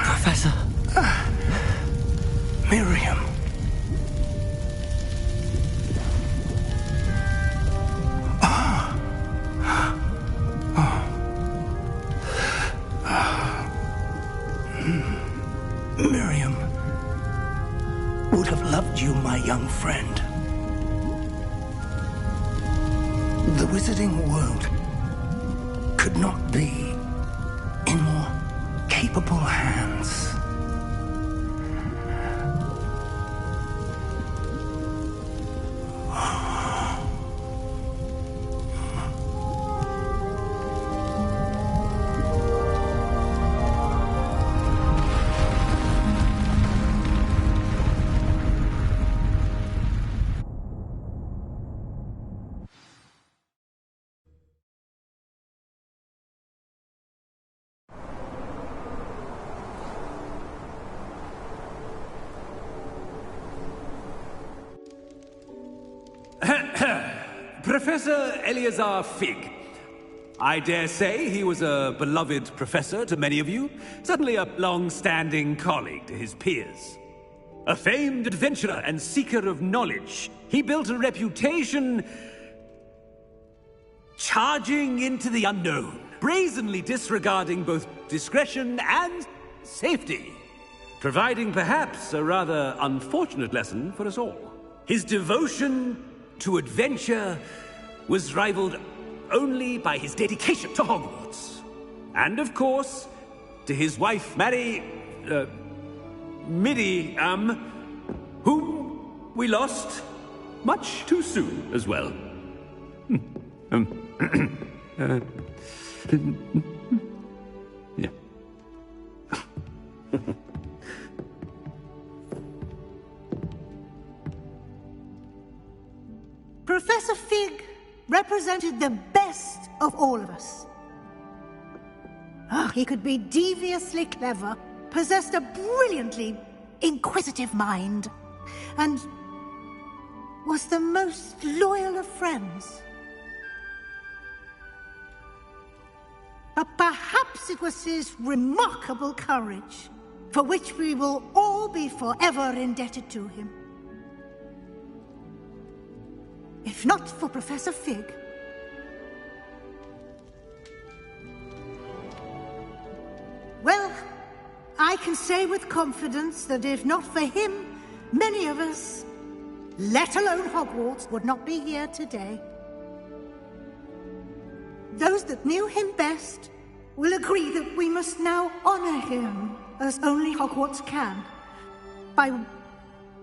Professor. Miriam. Miriam would have loved you, my young friend. The wizarding world could not be in more capable hands. Professor Eleazar Fig. I dare say he was a beloved professor to many of you, certainly a long-standing colleague to his peers. A famed adventurer and seeker of knowledge, he built a reputation charging into the unknown, brazenly disregarding both discretion and safety, providing perhaps a rather unfortunate lesson for us all. His devotion to adventure was rivaled only by his dedication to Hogwarts. And of course, to his wife, Middy, whom we lost much too soon as well. Yeah. Professor Fig represented the best of all of us. He could be deviously clever, possessed a brilliantly inquisitive mind, and was the most loyal of friends. But perhaps it was his remarkable courage, for which we will all be forever indebted to him. If not for Professor Fig, well, I can say with confidence that if not for him, many of us, let alone Hogwarts, would not be here today. Those that knew him best will agree that we must now honor him as only Hogwarts can, by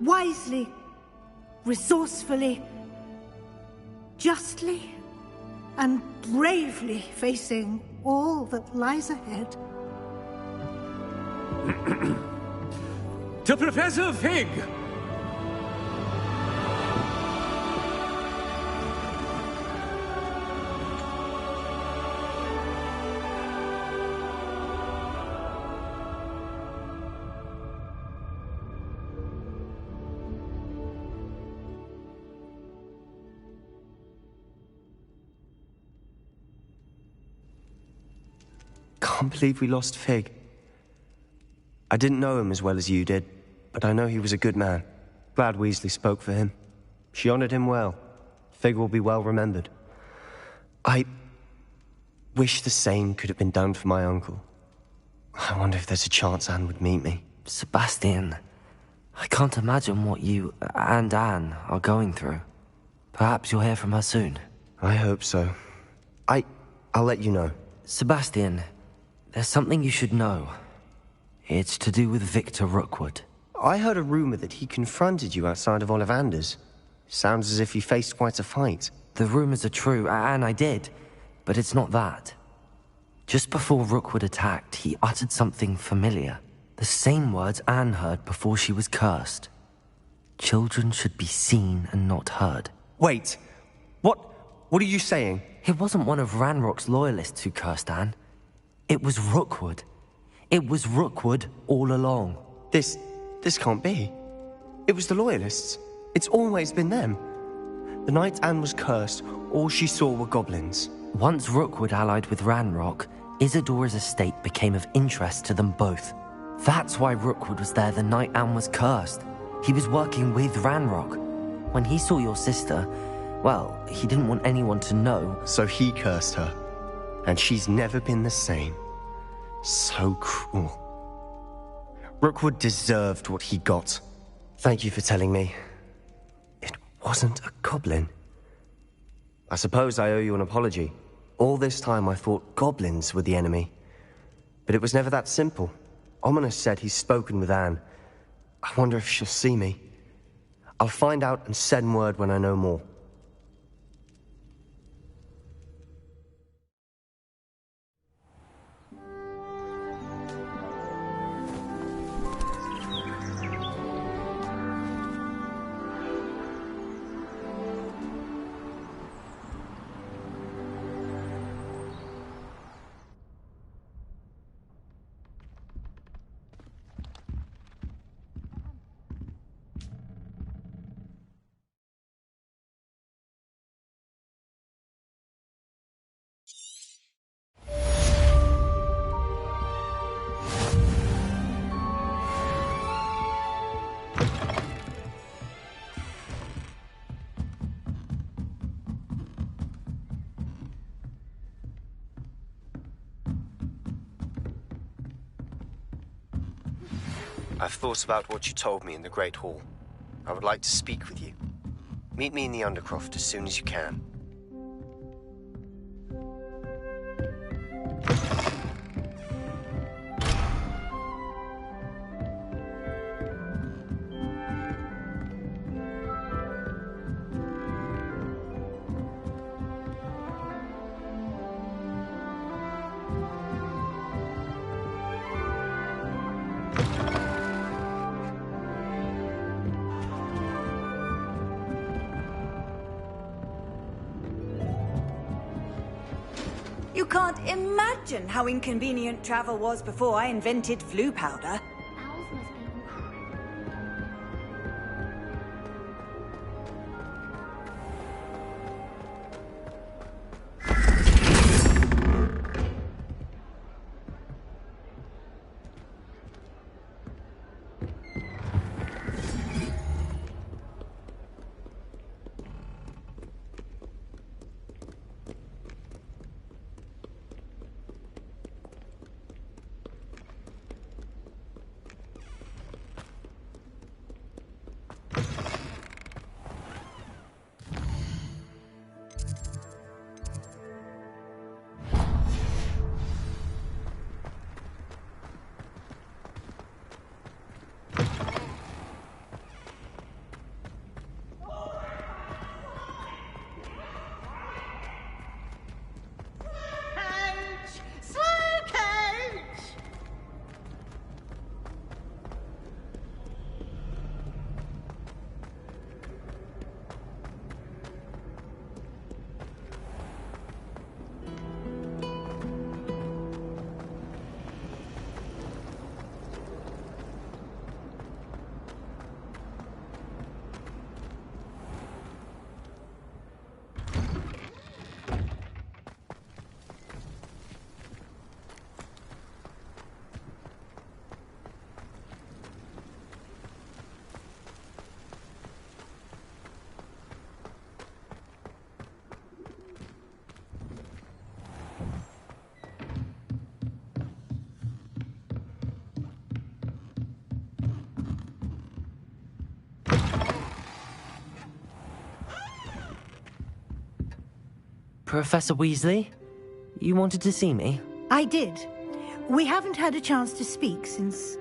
wisely, resourcefully, justly and bravely facing all that lies ahead. To Professor Fig! Can't believe we lost Fig. I didn't know him as well as you did, but I know he was a good man. Glad Weasley spoke for him. She honored him well. Fig will be well remembered. I wish the same could have been done for my uncle. I wonder if there's a chance Anne would meet me. Sebastian, I can't imagine what you and Anne are going through. Perhaps you'll hear from her soon. I hope so. I'll let you know. Sebastian, there's something you should know. It's to do with Victor Rookwood. I heard a rumor that he confronted you outside of Ollivander's. Sounds as if he faced quite a fight. The rumors are true, and I did, but it's not that. Just before Rookwood attacked, he uttered something familiar. The same words Anne heard before she was cursed. Children should be seen and not heard. Wait, what are you saying? It wasn't one of Ranrock's loyalists who cursed Anne. It was Rookwood. It was Rookwood all along. This can't be. It was the Loyalists. It's always been them. The night Anne was cursed, all she saw were goblins. Once Rookwood allied with Ranrock, Isadora's estate became of interest to them both. That's why Rookwood was there the night Anne was cursed. He was working with Ranrock. When he saw your sister, well, he didn't want anyone to know. So he cursed her. And she's never been the same. So cruel. Rookwood deserved what he got. Thank you for telling me. It wasn't a goblin. I suppose I owe you an apology. All this time I thought goblins were the enemy. But it was never that simple. Ominous said he's spoken with Anne. I wonder if she'll see me. I'll find out and send word when I know more. I've thought about what you told me in the Great Hall. I would like to speak with you. Meet me in the Undercroft as soon as you can. You can't imagine how inconvenient travel was before I invented flu powder. Owls must be incredible. Professor Weasley? You wanted to see me? I did. We haven't had a chance to speak since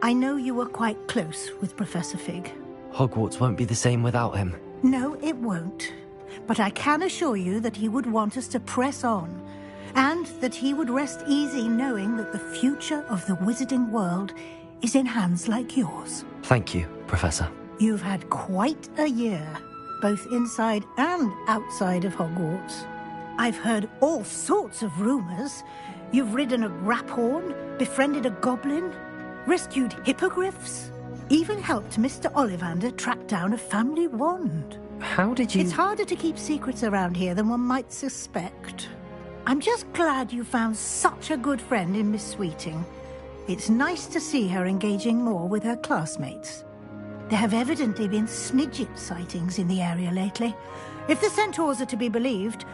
I know you were quite close with Professor Fig. Hogwarts won't be the same without him. No, it won't. But I can assure you that he would want us to press on, and that he would rest easy knowing that the future of the wizarding world is in hands like yours. Thank you, Professor. You've had quite a year, both inside and outside of Hogwarts. I've heard all sorts of rumors. You've ridden a graphorn, befriended a goblin, rescued hippogriffs, even helped Mr. Ollivander track down a family wand. How did you... It's harder to keep secrets around here than one might suspect. I'm just glad you found such a good friend in Miss Sweeting. It's nice to see her engaging more with her classmates. There have evidently been Snidget sightings in the area lately. If the centaurs are to be believed,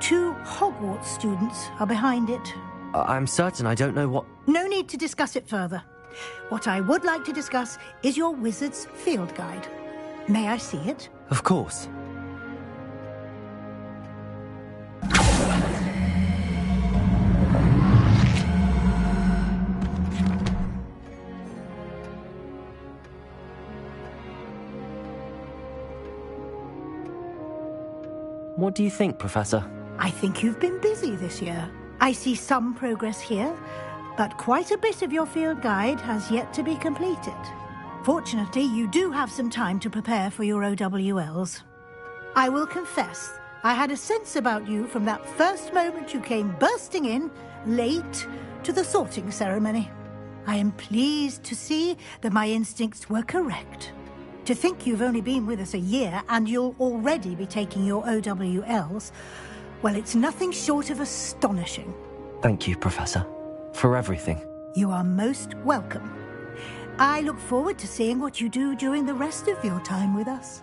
2 Hogwarts students are behind it. I'm certain I don't know what... No need to discuss it further. What I would like to discuss is your wizard's field guide. May I see it? Of course. What do you think, Professor? I think you've been busy this year. I see some progress here, but quite a bit of your field guide has yet to be completed. Fortunately, you do have some time to prepare for your OWLs. I will confess, I had a sense about you from that first moment you came bursting in, late, to the sorting ceremony. I am pleased to see that my instincts were correct. To think you've only been with us a year and you'll already be taking your OWLs, well, it's nothing short of astonishing. Thank you, Professor, for everything. You are most welcome. I look forward to seeing what you do during the rest of your time with us.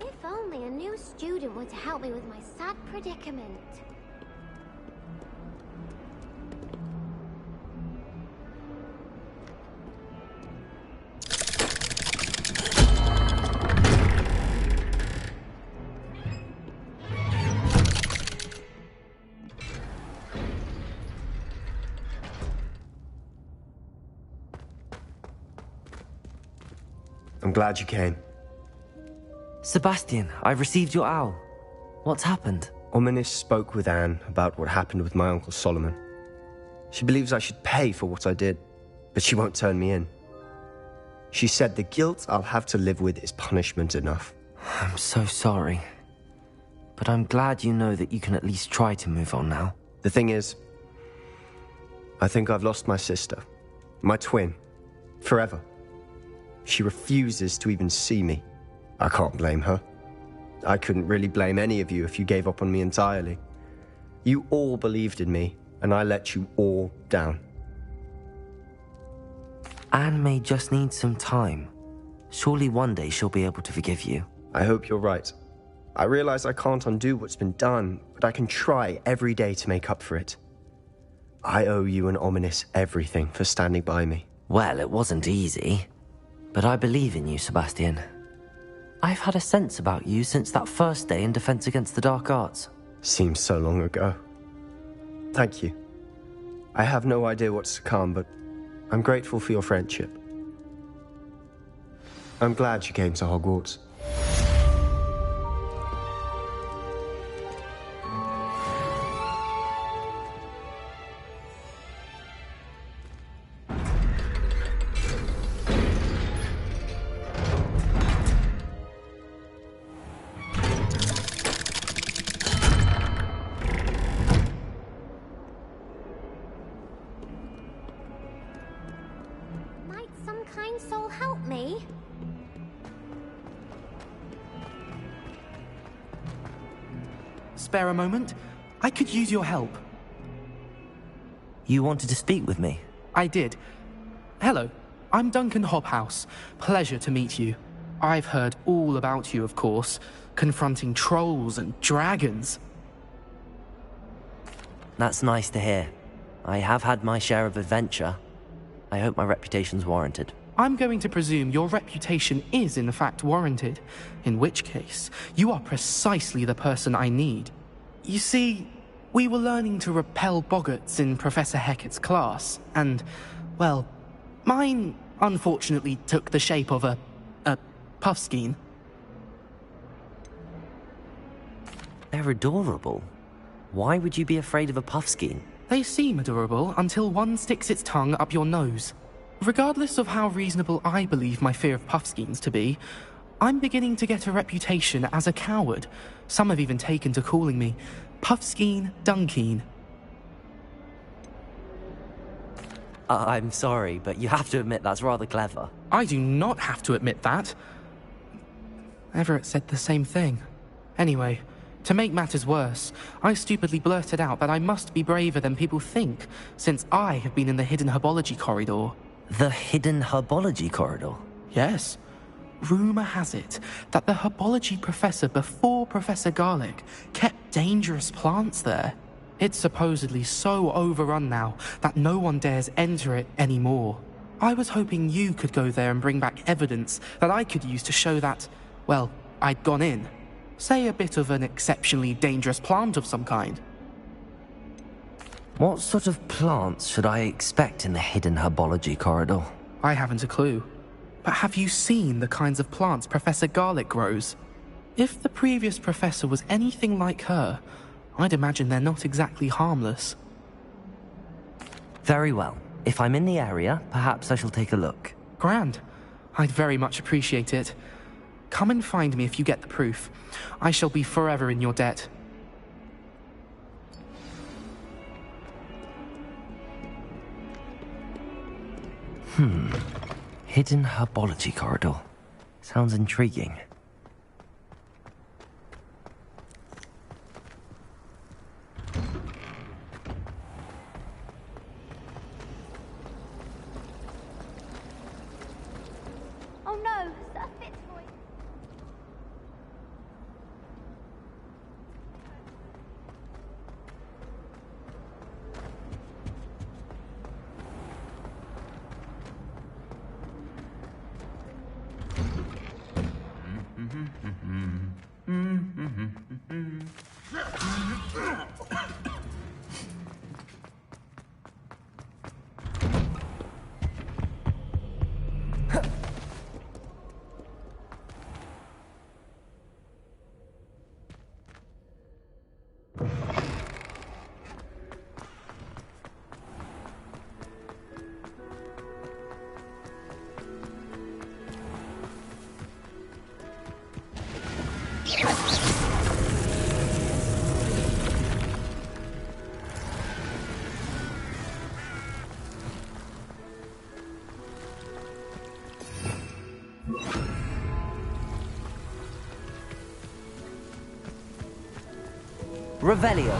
If only a new student were to help me with my sad predicament. I'm glad you came. Sebastian, I've received your owl. What's happened? Ominis spoke with Anne about what happened with my Uncle Solomon. She believes I should pay for what I did, but she won't turn me in. She said the guilt I'll have to live with is punishment enough. I'm so sorry. But I'm glad you know that you can at least try to move on now. The thing is, I think I've lost my sister, my twin, forever. She refuses to even see me. I can't blame her. I couldn't really blame any of you if you gave up on me entirely. You all believed in me, and I let you all down. Anne may just need some time. Surely one day she'll be able to forgive you. I hope you're right. I realize I can't undo what's been done, but I can try every day to make up for it. I owe you and Ominis everything for standing by me. Well, it wasn't easy. But I believe in you, Sebastian. I've had a sense about you since that first day in Defense Against the Dark Arts. Seems so long ago. Thank you. I have no idea what's to come, but I'm grateful for your friendship. I'm glad you came to Hogwarts. Might some kind soul help me? Spare a moment? I could use your help. You wanted to speak with me? I did. Hello, I'm Duncan Hobhouse. Pleasure to meet you. I've heard all about you, of course, confronting trolls and dragons. That's nice to hear. I have had my share of adventure. I hope my reputation's warranted. I'm going to presume your reputation is in fact warranted, in which case, you are precisely the person I need. You see, we were learning to repel boggarts in Professor Hecat's class, and, well, mine unfortunately took the shape of a puffskein. They're adorable. Why would you be afraid of a puffskein? They seem adorable until one sticks its tongue up your nose. Regardless of how reasonable I believe my fear of puffskeins to be, I'm beginning to get a reputation as a coward. Some have even taken to calling me Puffskein Dunkeen. I'm sorry, but you have to admit that's rather clever. I do not have to admit that. Everett said the same thing. Anyway, to make matters worse, I stupidly blurted out that I must be braver than people think, since I have been in the hidden herbology corridor. The hidden herbology corridor? Yes. Rumour has it that the herbology professor before Professor Garlic kept dangerous plants there. It's supposedly so overrun now that no one dares enter it anymore. I was hoping you could go there and bring back evidence that I could use to show that, well, I'd gone in. Say a bit of an exceptionally dangerous plant of some kind. What sort of plants should I expect in the hidden herbology corridor? I haven't a clue. But have you seen the kinds of plants Professor Garlic grows? If the previous professor was anything like her, I'd imagine they're not exactly harmless. Very well. If I'm in the area, perhaps I shall take a look. Grand. I'd very much appreciate it. Come and find me if you get the proof. I shall be forever in your debt. Hidden herbology corridor. Sounds intriguing. Oh no, Sir Fitzroy. Revelio.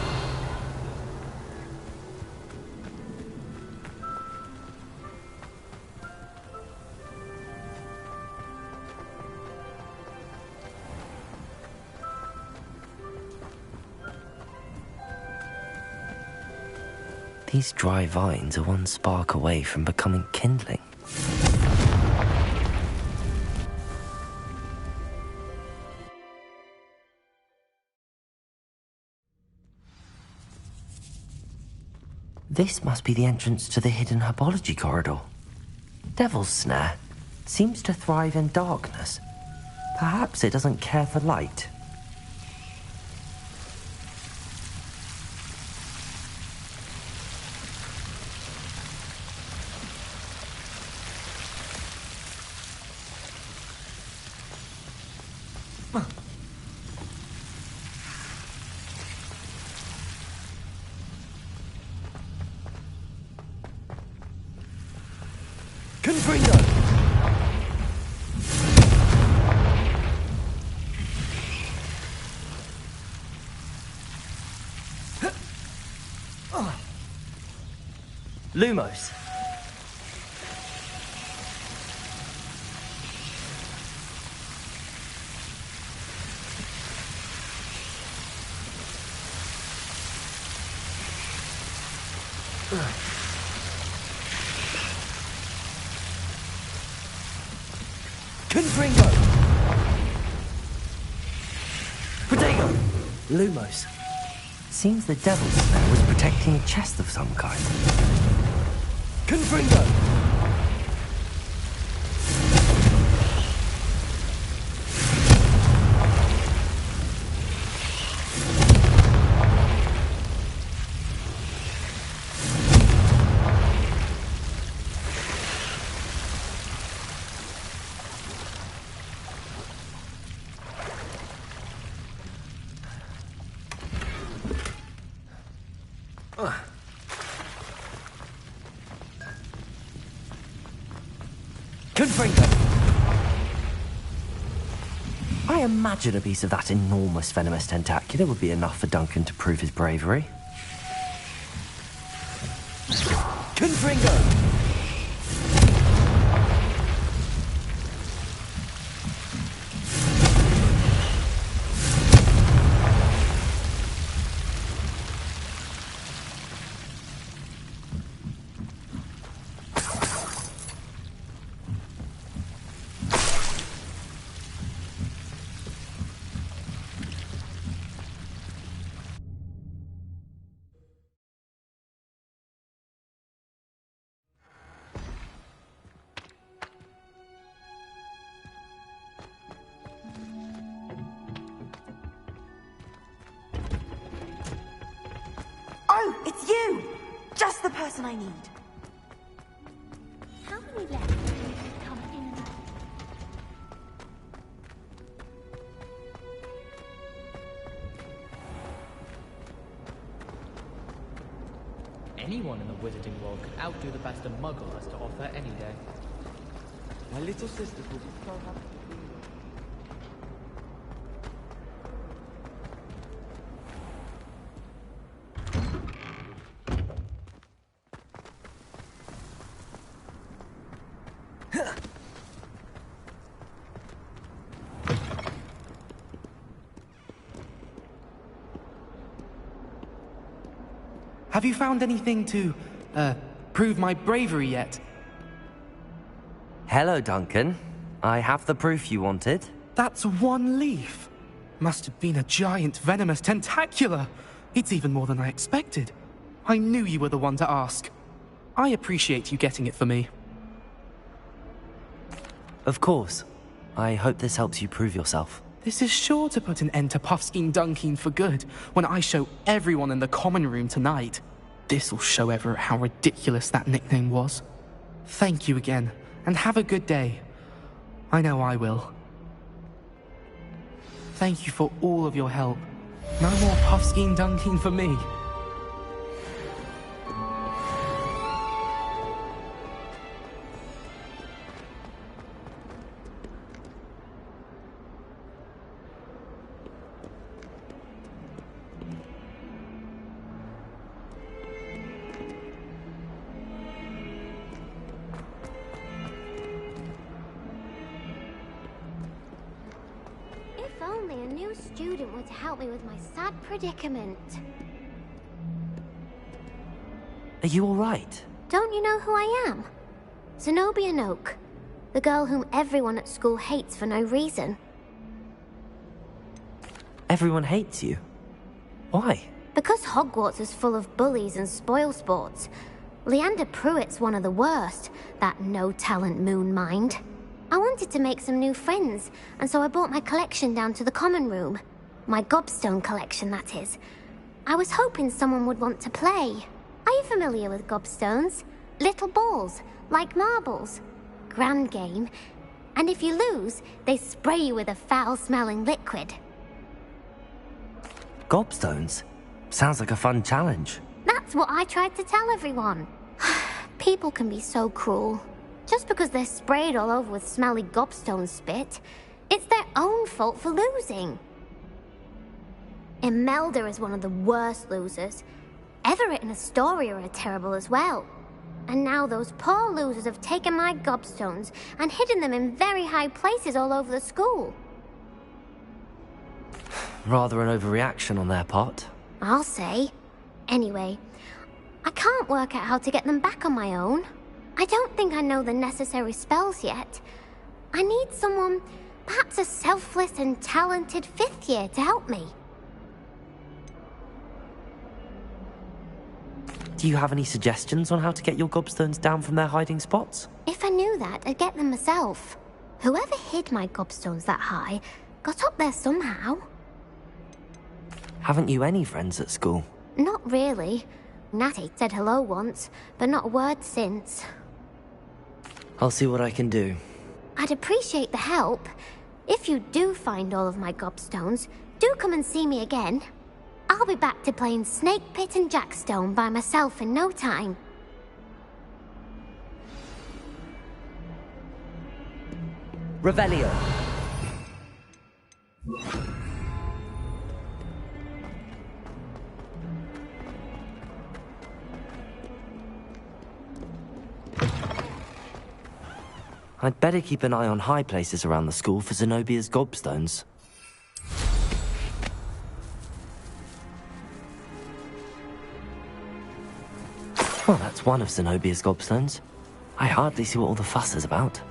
These dry vines are one spark away from becoming kindling. This must be the entrance to the hidden herbology corridor. Devil's Snare seems to thrive in darkness. Perhaps it doesn't care for light. Lumos. Confringo! Protego! Lumos. Seems the devil's snare was protecting a chest of some kind. Confringo! I imagine a piece of that enormous venomous tentacular would be enough for Duncan to prove his bravery. Confringo! Oh, it's you! Just the person I need. How many left come in and out? Anyone in the wizarding world could outdo the best a muggle has to offer any day. My little sisters will be so happy to be here. Have you found anything to, prove my bravery yet? Hello, Duncan. I have the proof you wanted. That's one leaf. Must have been a giant venomous tentacula. It's even more than I expected. I knew you were the one to ask. I appreciate you getting it for me. Of course. I hope this helps you prove yourself. This is sure to put an end to Puffskein Dunkeen for good when I show everyone in the common room tonight. This'll show Everett how ridiculous that nickname was. Thank you again, and have a good day. I know I will. Thank you for all of your help. No more Puffskein Dunkeen for me. If only a new student were to help me with my sad predicament. Are you all right? Don't you know who I am? Zenobia Noak, the girl whom everyone at school hates for no reason. Everyone hates you. Why? Because Hogwarts is full of bullies and spoilsports. Leander Pruitt's one of the worst, that no-talent moon mind. I wanted to make some new friends, and so I brought my collection down to the common room. My gobstone collection, that is. I was hoping someone would want to play. Are you familiar with gobstones? Little balls, like marbles. Grand game. And if you lose, they spray you with a foul-smelling liquid. Gobstones? Sounds like a fun challenge. That's what I tried to tell everyone. People can be so cruel. Just because they're sprayed all over with smelly gobstone spit, it's their own fault for losing. Imelda is one of the worst losers. Everett and Astoria are terrible as well. And now those poor losers have taken my gobstones and hidden them in very high places all over the school. Rather an overreaction on their part. I'll say. Anyway, I can't work out how to get them back on my own. I don't think I know the necessary spells yet. I need someone, perhaps a selfless and talented 5th year to help me. Do you have any suggestions on how to get your gobstones down from their hiding spots? If I knew that, I'd get them myself. Whoever hid my gobstones that high got up there somehow. Haven't you any friends at school? Not really. Natty said hello once, but not a word since. I'll see what I can do. I'd appreciate the help. If you do find all of my gobstones, do come and see me again. I'll be back to playing Snake Pit and Jackstone by myself in no time. Revelio. I'd better keep an eye on high places around the school for Zenobia's gobstones. Well, that's one of Zenobia's gobstones. I hardly see what all the fuss is about.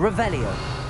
Revelio.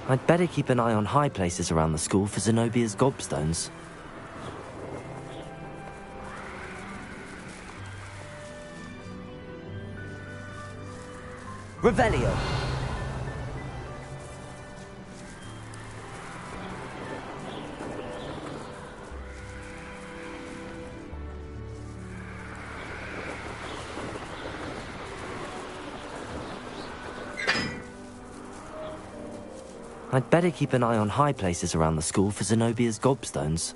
I'd better keep an eye on high places around the school for Zenobia's gobstones. Revelio. I'd better keep an eye on high places around the school for Zenobia's gobstones.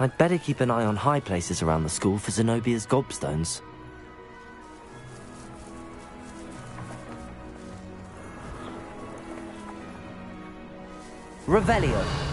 I'd better keep an eye on high places around the school for Zenobia's gobstones. Revelio.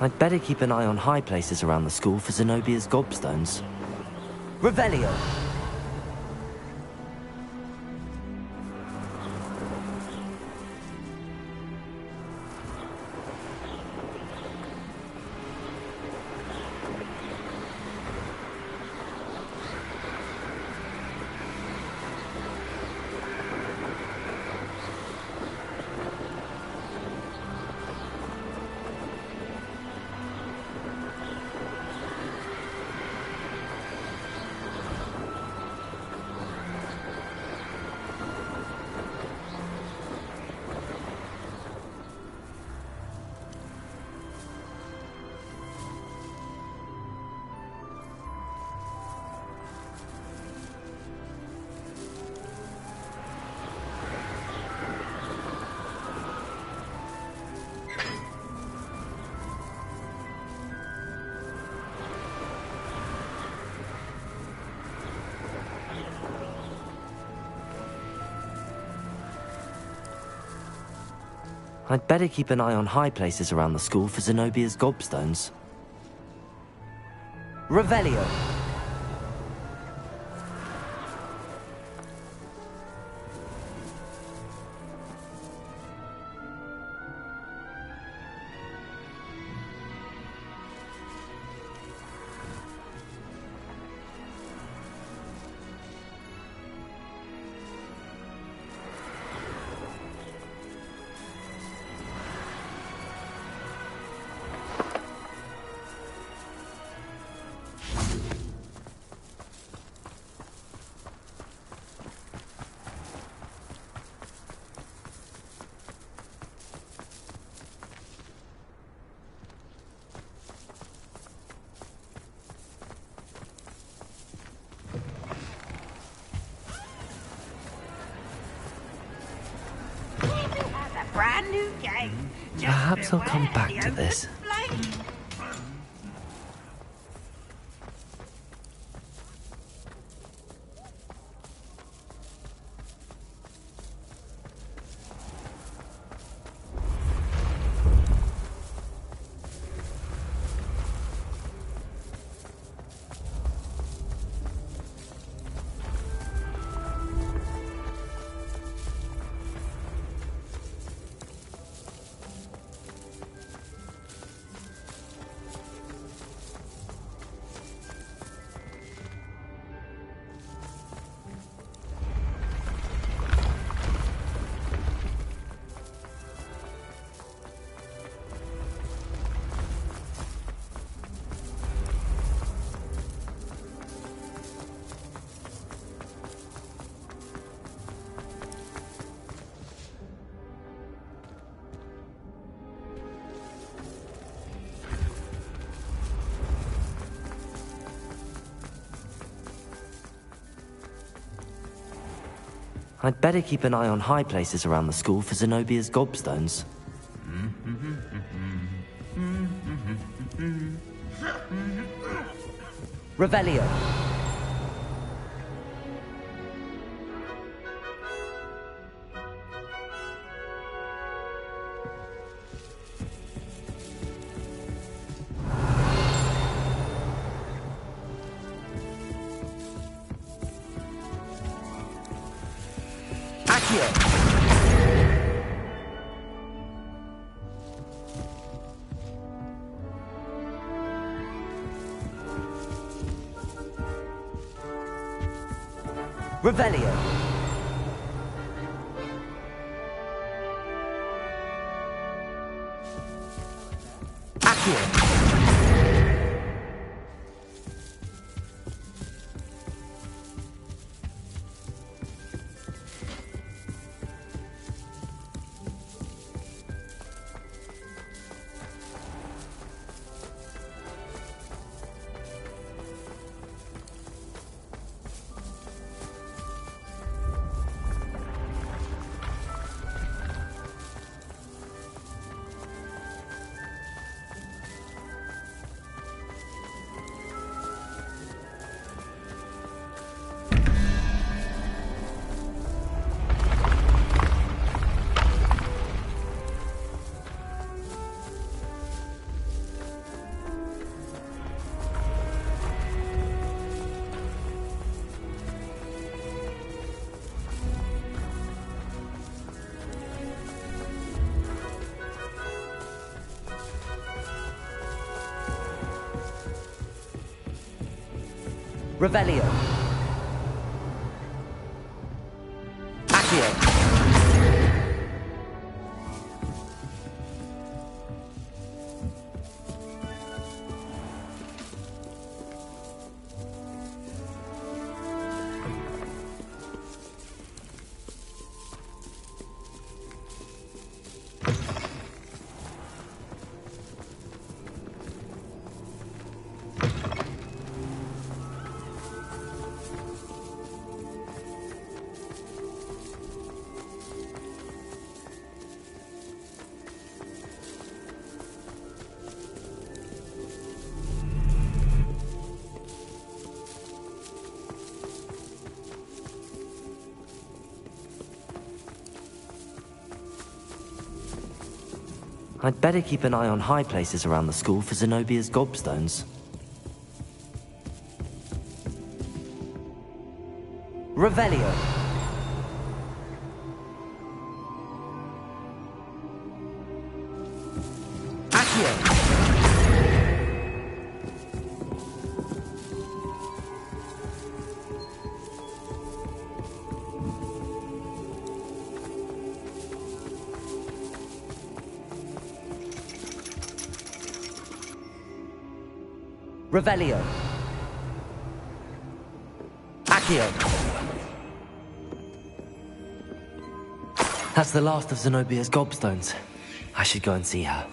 I'd better keep an eye on high places around the school for Zenobia's gobstones. Revelio. I'd better keep an eye on high places around the school for Zenobia's gobstones. Revelio. Brand new game. Perhaps I'll come back to this. I'd better keep an eye on high places around the school for Zenobia's gobstones. Revelio. Revelio. Accio. Revelio. Accio. I'd better keep an eye on high places around the school for Zenobia's gobstones. Revelio. Accio. Revelio. Accio. That's the last of Zenobia's gobstones. I should go and see her.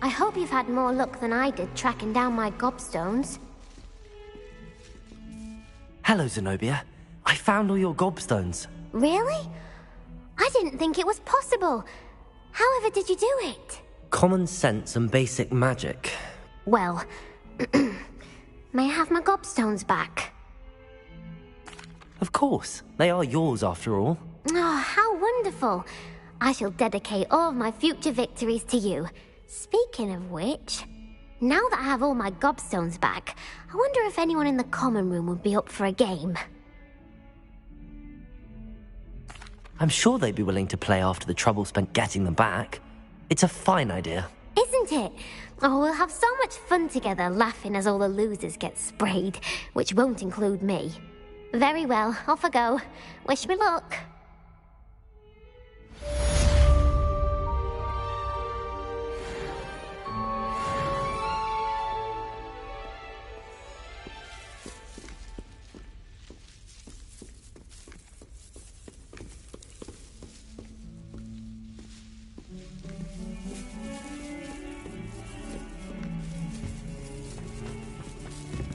I hope you've had more luck than I did tracking down my gobstones. Hello, Zenobia. I found all your gobstones. Really? I didn't think it was possible. However did you do it? Common sense and basic magic. Well, may I have my gobstones back? Of course. They are yours after all. Oh, how wonderful. I shall dedicate all of my future victories to you. Speaking of which, Now that I have all my gobstones back, I wonder if anyone in the common room would be up for a game. I'm sure they'd be willing to play after the trouble spent getting them back. It's a fine idea. Isn't it? Oh, we'll have so much fun together, laughing as all the losers get sprayed, which won't include me. Very well, off I go. Wish me luck.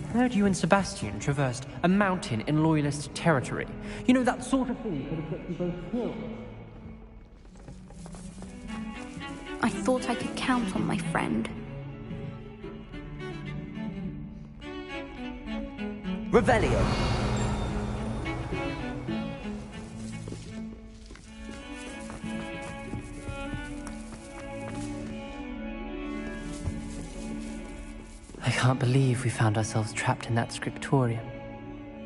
I heard you and Sebastian traversed a mountain in Loyalist territory. You know, that sort of thing could have got you both killed. I thought I could count on my friend. Revelio! I can't believe we found ourselves trapped in that scriptorium.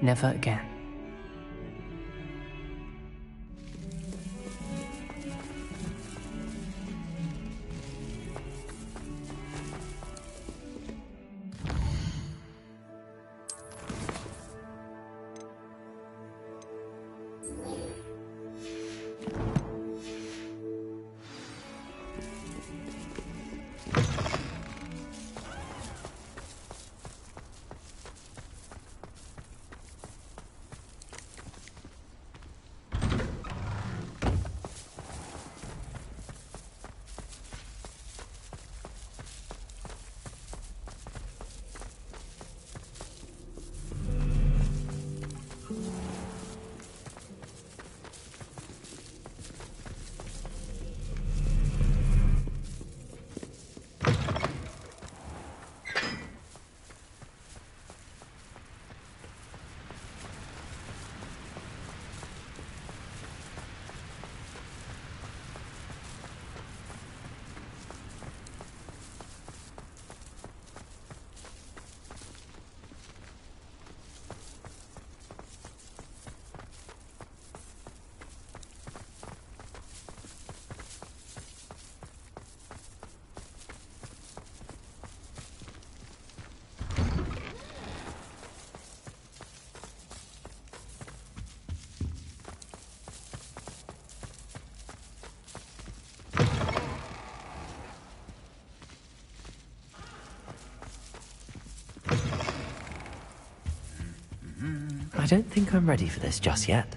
Never again. I don't think I'm ready for this just yet.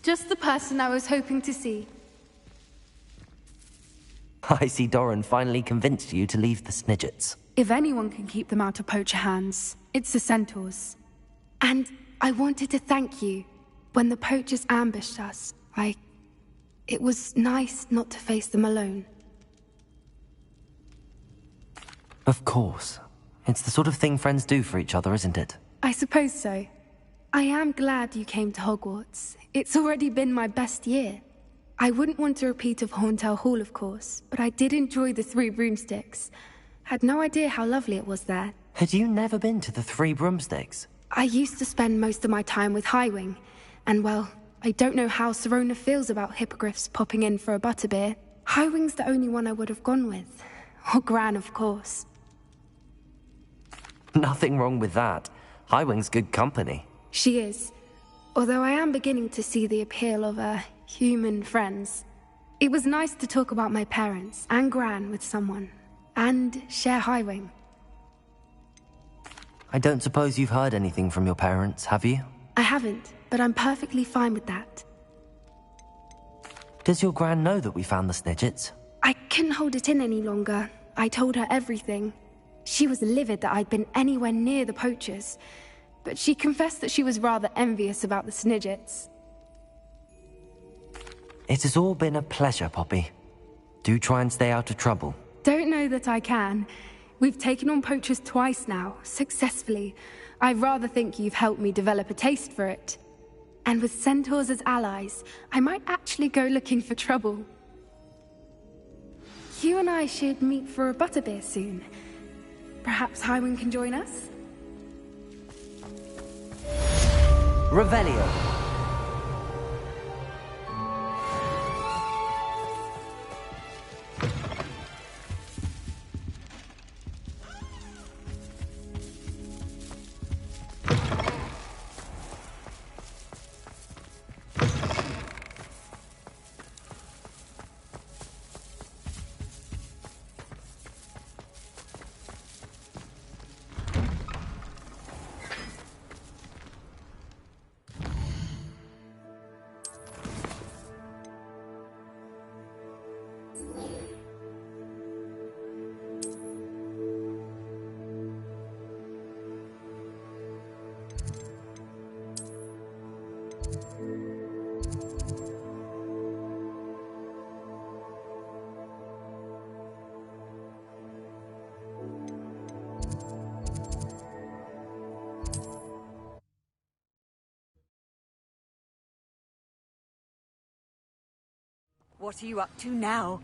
Just the person I was hoping to see. I see Doran finally convinced you to leave the Snidgets. If anyone can keep them out of poacher hands, it's the centaurs. And I wanted to thank you. When the poachers ambushed us, it was nice not to face them alone. Of course. It's the sort of thing friends do for each other, isn't it? I suppose so. I am glad you came to Hogwarts. It's already been my best year. I wouldn't want a repeat of Horntail Hall, of course, but I did enjoy the Three Broomsticks. Had no idea how lovely it was there. Had you never been to the Three Broomsticks? I used to spend most of my time with Highwing, and well, I don't know how Serona feels about hippogriffs popping in for a butterbeer. Highwing's the only one I would have gone with. Or Gran, of course. Nothing wrong with that. Highwing's good company. She is. Although I am beginning to see the appeal of, human friends. It was nice to talk about my parents and Gran with someone. And share Highwing. I don't suppose you've heard anything from your parents, have you? I haven't, but I'm perfectly fine with that. Does your Gran know that we found the Snidgets? I couldn't hold it in any longer. I told her everything. She was livid that I'd been anywhere near the poachers, but she confessed that she was rather envious about the Snidgets. It has all been a pleasure, Poppy. Do try and stay out of trouble. Don't know that I can. We've taken on poachers twice now, successfully. I rather think you've helped me develop a taste for it. And with centaurs as allies, I might actually go looking for trouble. You and I should meet for a butterbeer soon. Perhaps Highwind can join us? Revelio. What are you up to now?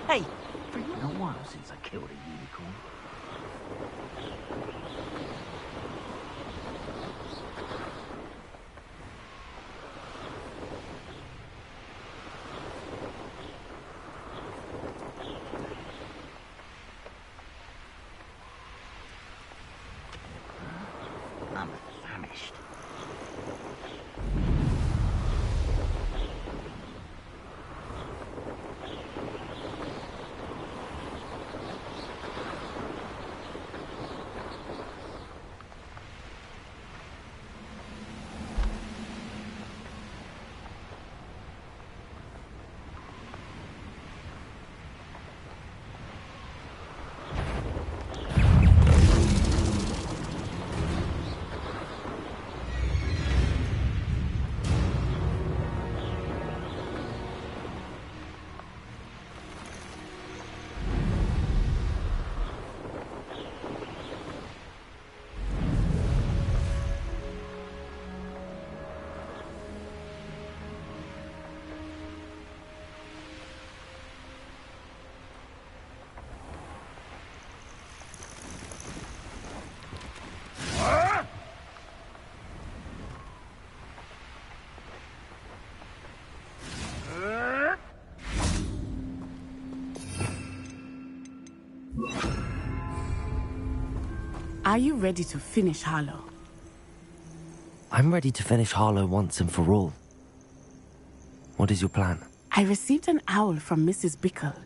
Hey, it's been a while since I killed a unicorn. I'm famished. Are you ready to finish Harlow? I'm ready to finish Harlow once and for all. What is your plan? I received an owl from Mrs. Bickle.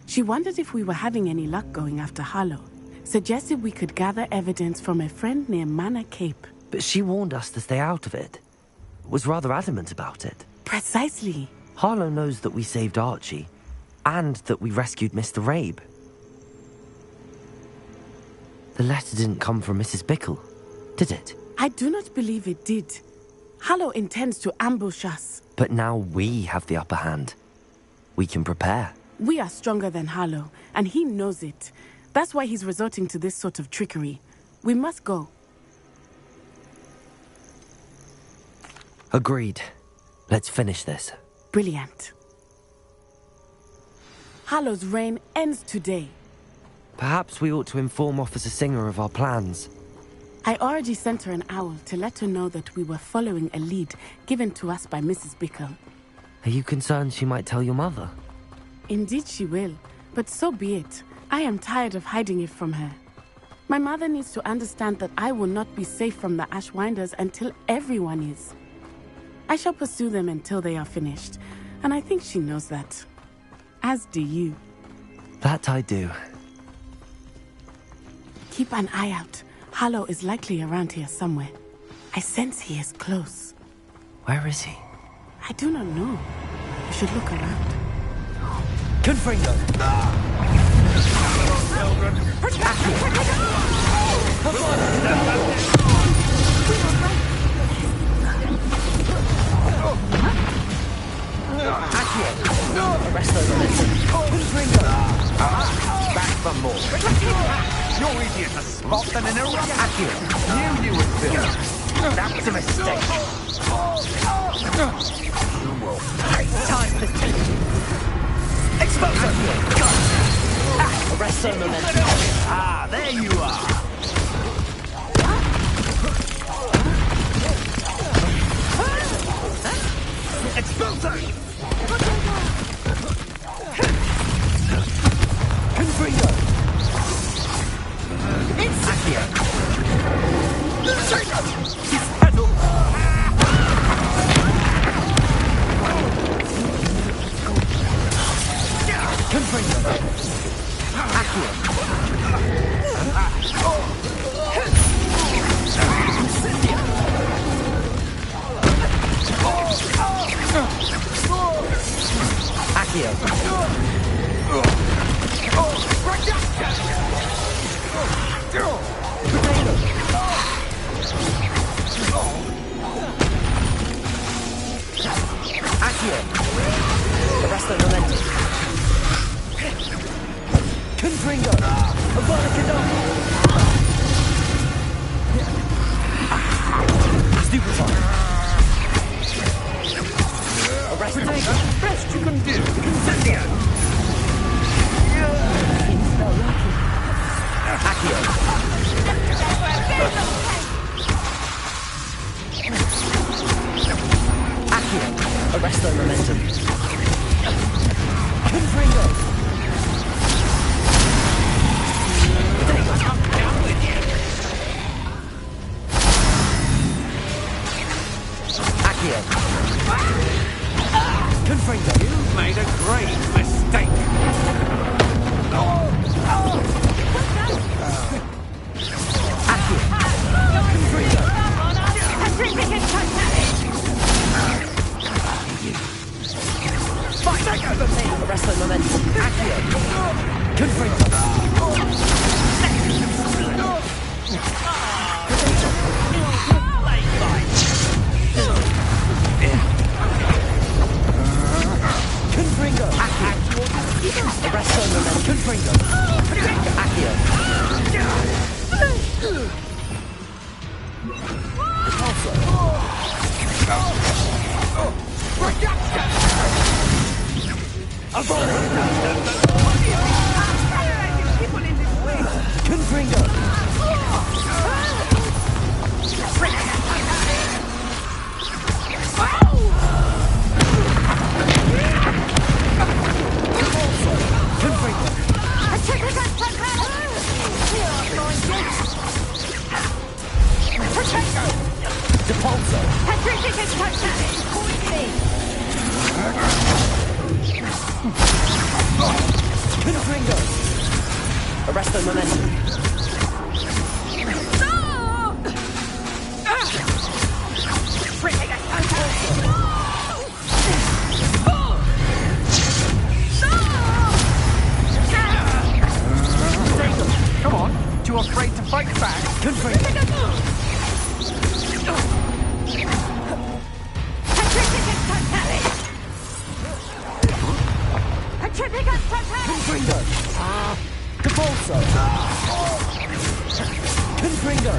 She wondered if we were having any luck going after Harlow. Suggested we could gather evidence from a friend near Manor Cape. But she warned us to stay out of it. Was rather adamant about it. Precisely. Harlow knows that we saved Archie, and that we rescued Mr. Rabe. The letter didn't come from Mrs. Bickle, did it? I do not believe it did. Harlow intends to ambush us. But now we have the upper hand. We can prepare. We are stronger than Harlow, and he knows it. That's why he's resorting to this sort of trickery. We must go. Agreed. Let's finish this. Brilliant. Harlow's reign ends today. Perhaps we ought to inform Officer Singer of our plans. I already sent her an owl to let her know that we were following a lead given to us by Mrs. Bickle. Are you concerned she might tell your mother? Indeed she will, but so be it. I am tired of hiding it from her. My mother needs to understand that I will not be safe from the Ashwinders until everyone is. I shall pursue them until they are finished, and I think she knows that. As do you. That I do. Keep an eye out. Harlow is likely around here somewhere. I sense he is close. Where is he? I do not know. You should look around. Confringo! Arrest those. Confringo! for more. You're easier to spot than an Akio. Knew you would feel it. That's a mistake. You will pay. Time for teaching. Exposure! Arrest momentum. Ah, there you are. Expulsor! Confringo! It's Akio! His pedal! Confringo! Akio! Akio! Akio! Arrest the momentum. Confringo! Avalicadon! Stupefy! Arrest the best you can do! Confringo! Akio! Akio! Arrest the momentum. Confringo! Akio! Confringo! You've made a great mistake. Akio! Confringo! Fight over me! Arrest the momentum. Akio! Confringo! Confringo! Akio! Arrest the momentum. Confringo! Akio! Confringo! Confringo! Arrest the momentum. Come on, too afraid to fight back? Confringo! Confringo! Capolso! Confringo!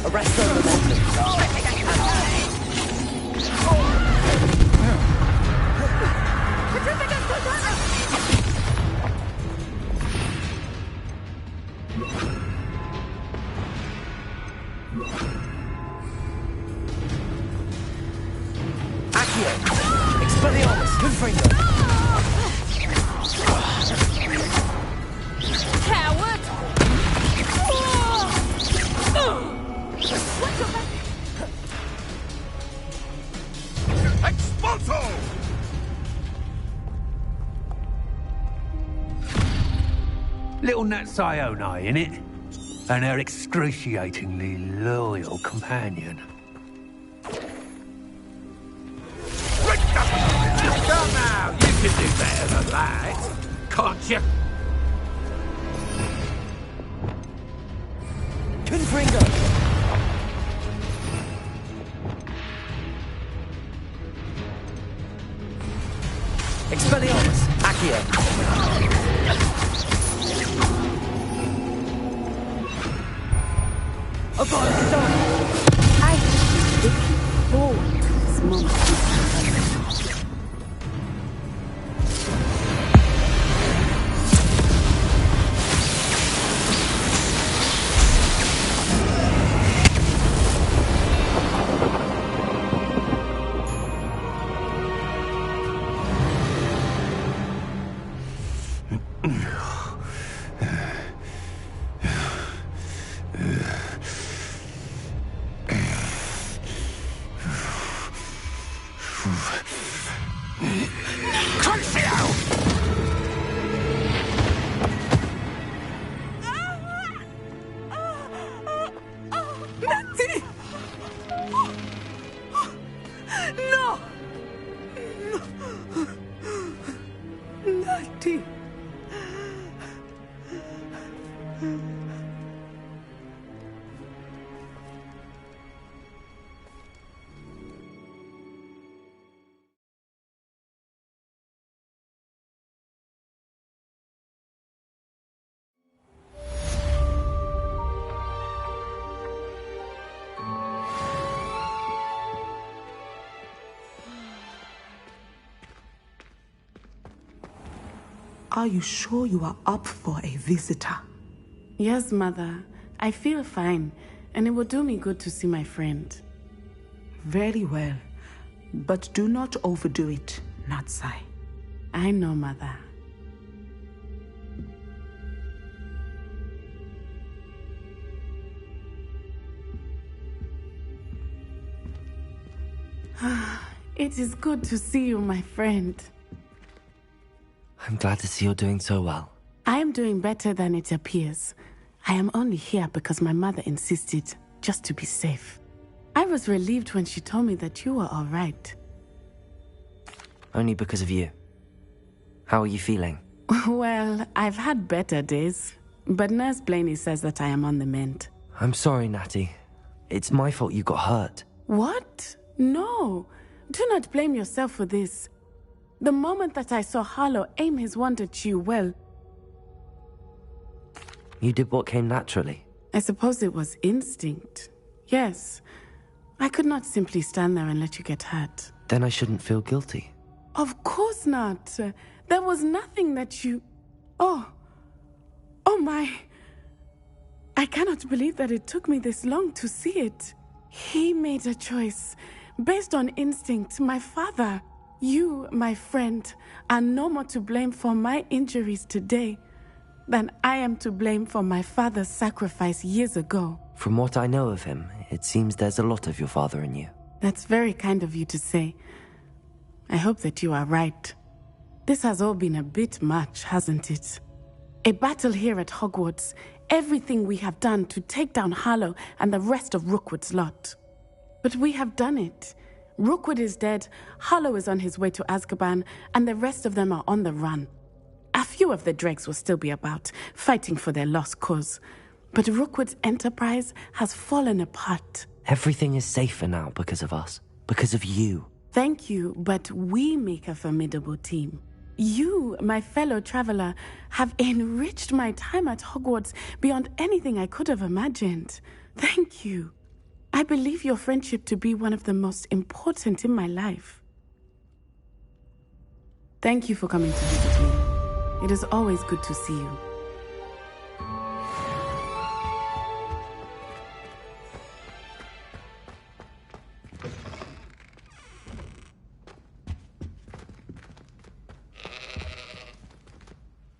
Arrest the momentum. Akio! Expelliarmus! Confringo! Coward! Expulso! Little Nat Sione, innit? And her excruciatingly loyal companion. Come now, you can do better than that, can't you? Confringo! Expelliarmus! Accio! Upon I have been looking forward to this moment. Are you sure you are up for a visitor? Yes, Mother. I feel fine, and it will do me good to see my friend. Very well. But do not overdo it, Natsai. I know, Mother. It is good to see you, my friend. I'm glad to see you're doing so well. I am doing better than it appears. I am only here because my mother insisted, just to be safe. I was relieved when she told me that you were all right. Only because of you. How are you feeling? Well, I've had better days, but Nurse Blaney says that I am on the mend. I'm sorry, Natty. It's my fault you got hurt. What? No. Do not blame yourself for this. The moment that I saw Harlow aim his wand at you, well... You did what came naturally. I suppose it was instinct. Yes. I could not simply stand there and let you get hurt. Then I shouldn't feel guilty. Of course not. There was nothing that you... Oh my... I cannot believe that it took me this long to see it. He made a choice. Based on instinct, my father... You, my friend, are no more to blame for my injuries today than I am to blame for my father's sacrifice years ago. From what I know of him, it seems there's a lot of your father in you. That's very kind of you to say. I hope that you are right. This has all been a bit much, hasn't it? A battle here at Hogwarts, everything we have done to take down Harlow and the rest of Rookwood's lot. But we have done it. Rookwood is dead, Harlow is on his way to Azkaban, and the rest of them are on the run. A few of the dregs will still be about, fighting for their lost cause. But Rookwood's enterprise has fallen apart. Everything is safer now because of us. Because of you. Thank you, but we make a formidable team. You, my fellow traveler, have enriched my time at Hogwarts beyond anything I could have imagined. Thank you. I believe your friendship to be one of the most important in my life. Thank you for coming to visit me. It is always good to see you.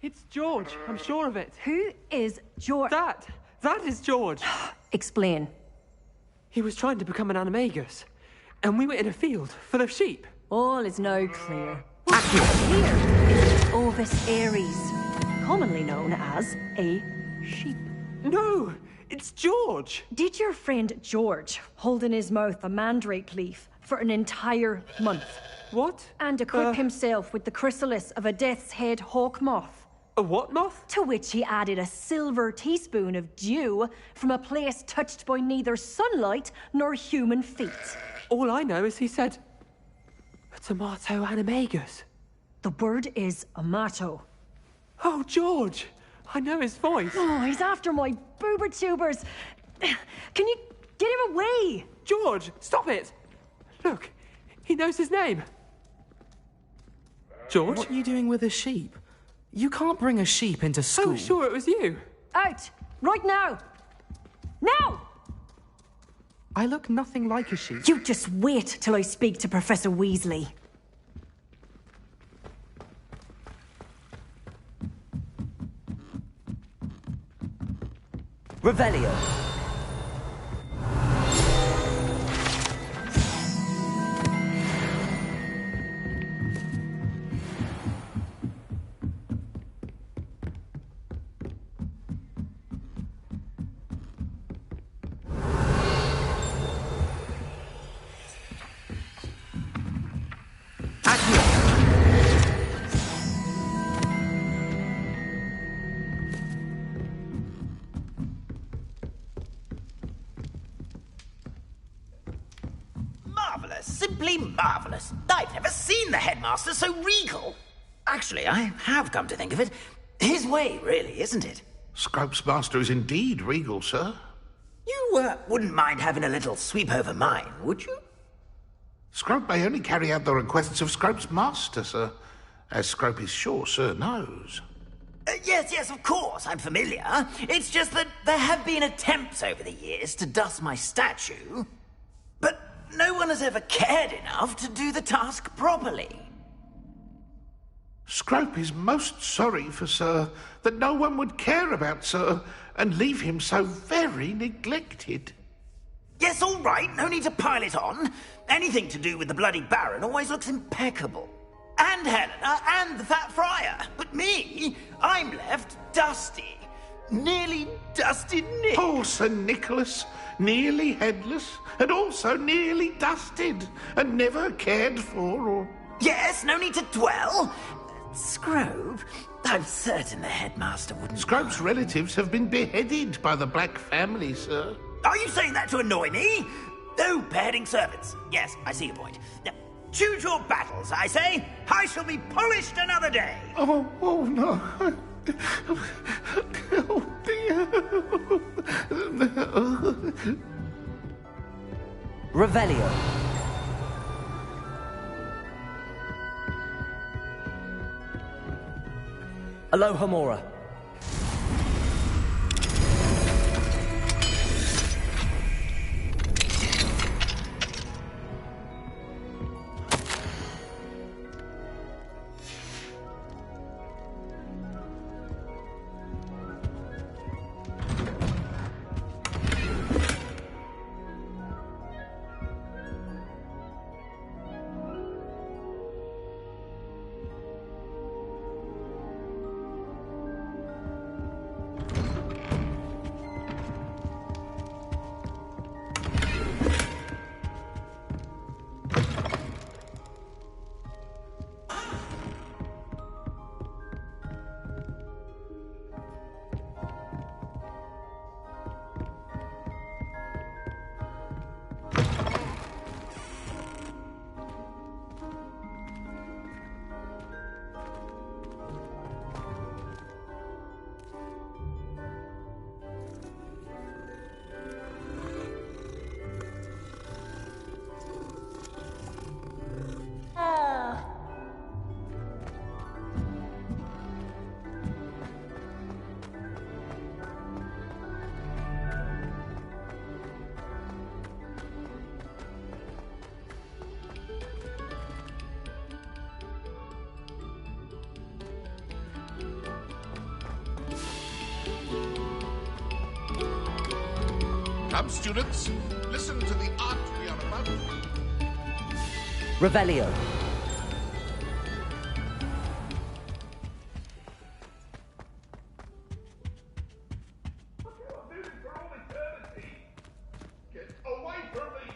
It's George, I'm sure of it. Who is George? That is George. Explain. He was trying to become an animagus, and we were in a field full of sheep. All is now clear. Here is Ovis Aries, commonly known as a sheep. No, it's George. Did your friend George hold in his mouth a mandrake leaf for an entire month? What? And equip himself with the chrysalis of a death's head hawk moth? A what moth? To which he added a silver teaspoon of dew from a place touched by neither sunlight nor human feet. All I know is he said, a tomato animagus. The word is amato. Oh, George! I know his voice. Oh, he's after my boober tubers. Can you get him away? George, stop it! Look, he knows his name. George? What are you doing with a sheep? You can't bring a sheep into school. Oh, sure, it was you. Out! Right now! Now! I look nothing like a sheep. You just wait till I speak to Professor Weasley. Revelio. Marvellous, simply marvellous. I've never seen the headmaster so regal. Actually, I have come to think of it. His way, really, isn't it? Scrope's master is indeed regal, sir. You wouldn't mind having a little sweep over mine, would you? Scrope may only carry out the requests of Scrope's master, sir, as Scrope is sure sir knows. Yes, of course, I'm familiar. It's just that there have been attempts over the years to dust my statue, but no one has ever cared enough to do the task properly. Scrope is most sorry for sir that no one would care about sir and leave him so very neglected. Yes, all right, no need to pile it on. Anything to do with the bloody Baron always looks impeccable. And Helena, and the Fat Friar. But me, I'm left dusty. Nearly dusted Nick. Poor Sir Nicholas, nearly headless, and also nearly dusted, and never cared for or... Yes, no need to dwell. Scrope, I'm certain the headmaster wouldn't... Scrope's relatives have been beheaded by the Black family, sir. Are you saying that to annoy me? Oh, beheading servants. Yes, I see your point. Now, choose your battles, I say. I shall be polished another day. Oh no. Oh, dear. Revelio. Alohomora. Come, students, listen to the art we are about to... Revelio. Get away from me!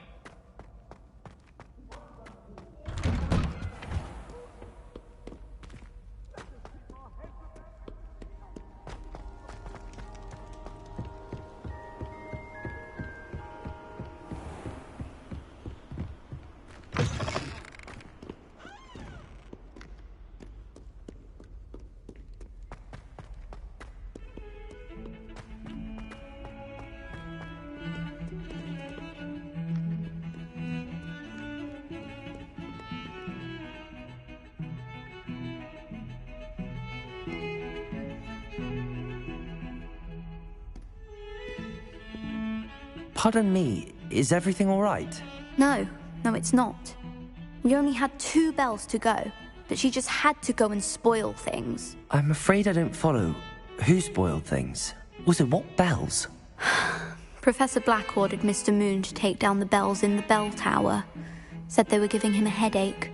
Pardon me, is everything all right? No, it's not. We only had 2 bells to go, but she just had to go and spoil things. I'm afraid I don't follow. Who spoiled things? Also, what bells? Professor Black ordered Mr. Moon to take down the bells in the bell tower. Said they were giving him a headache.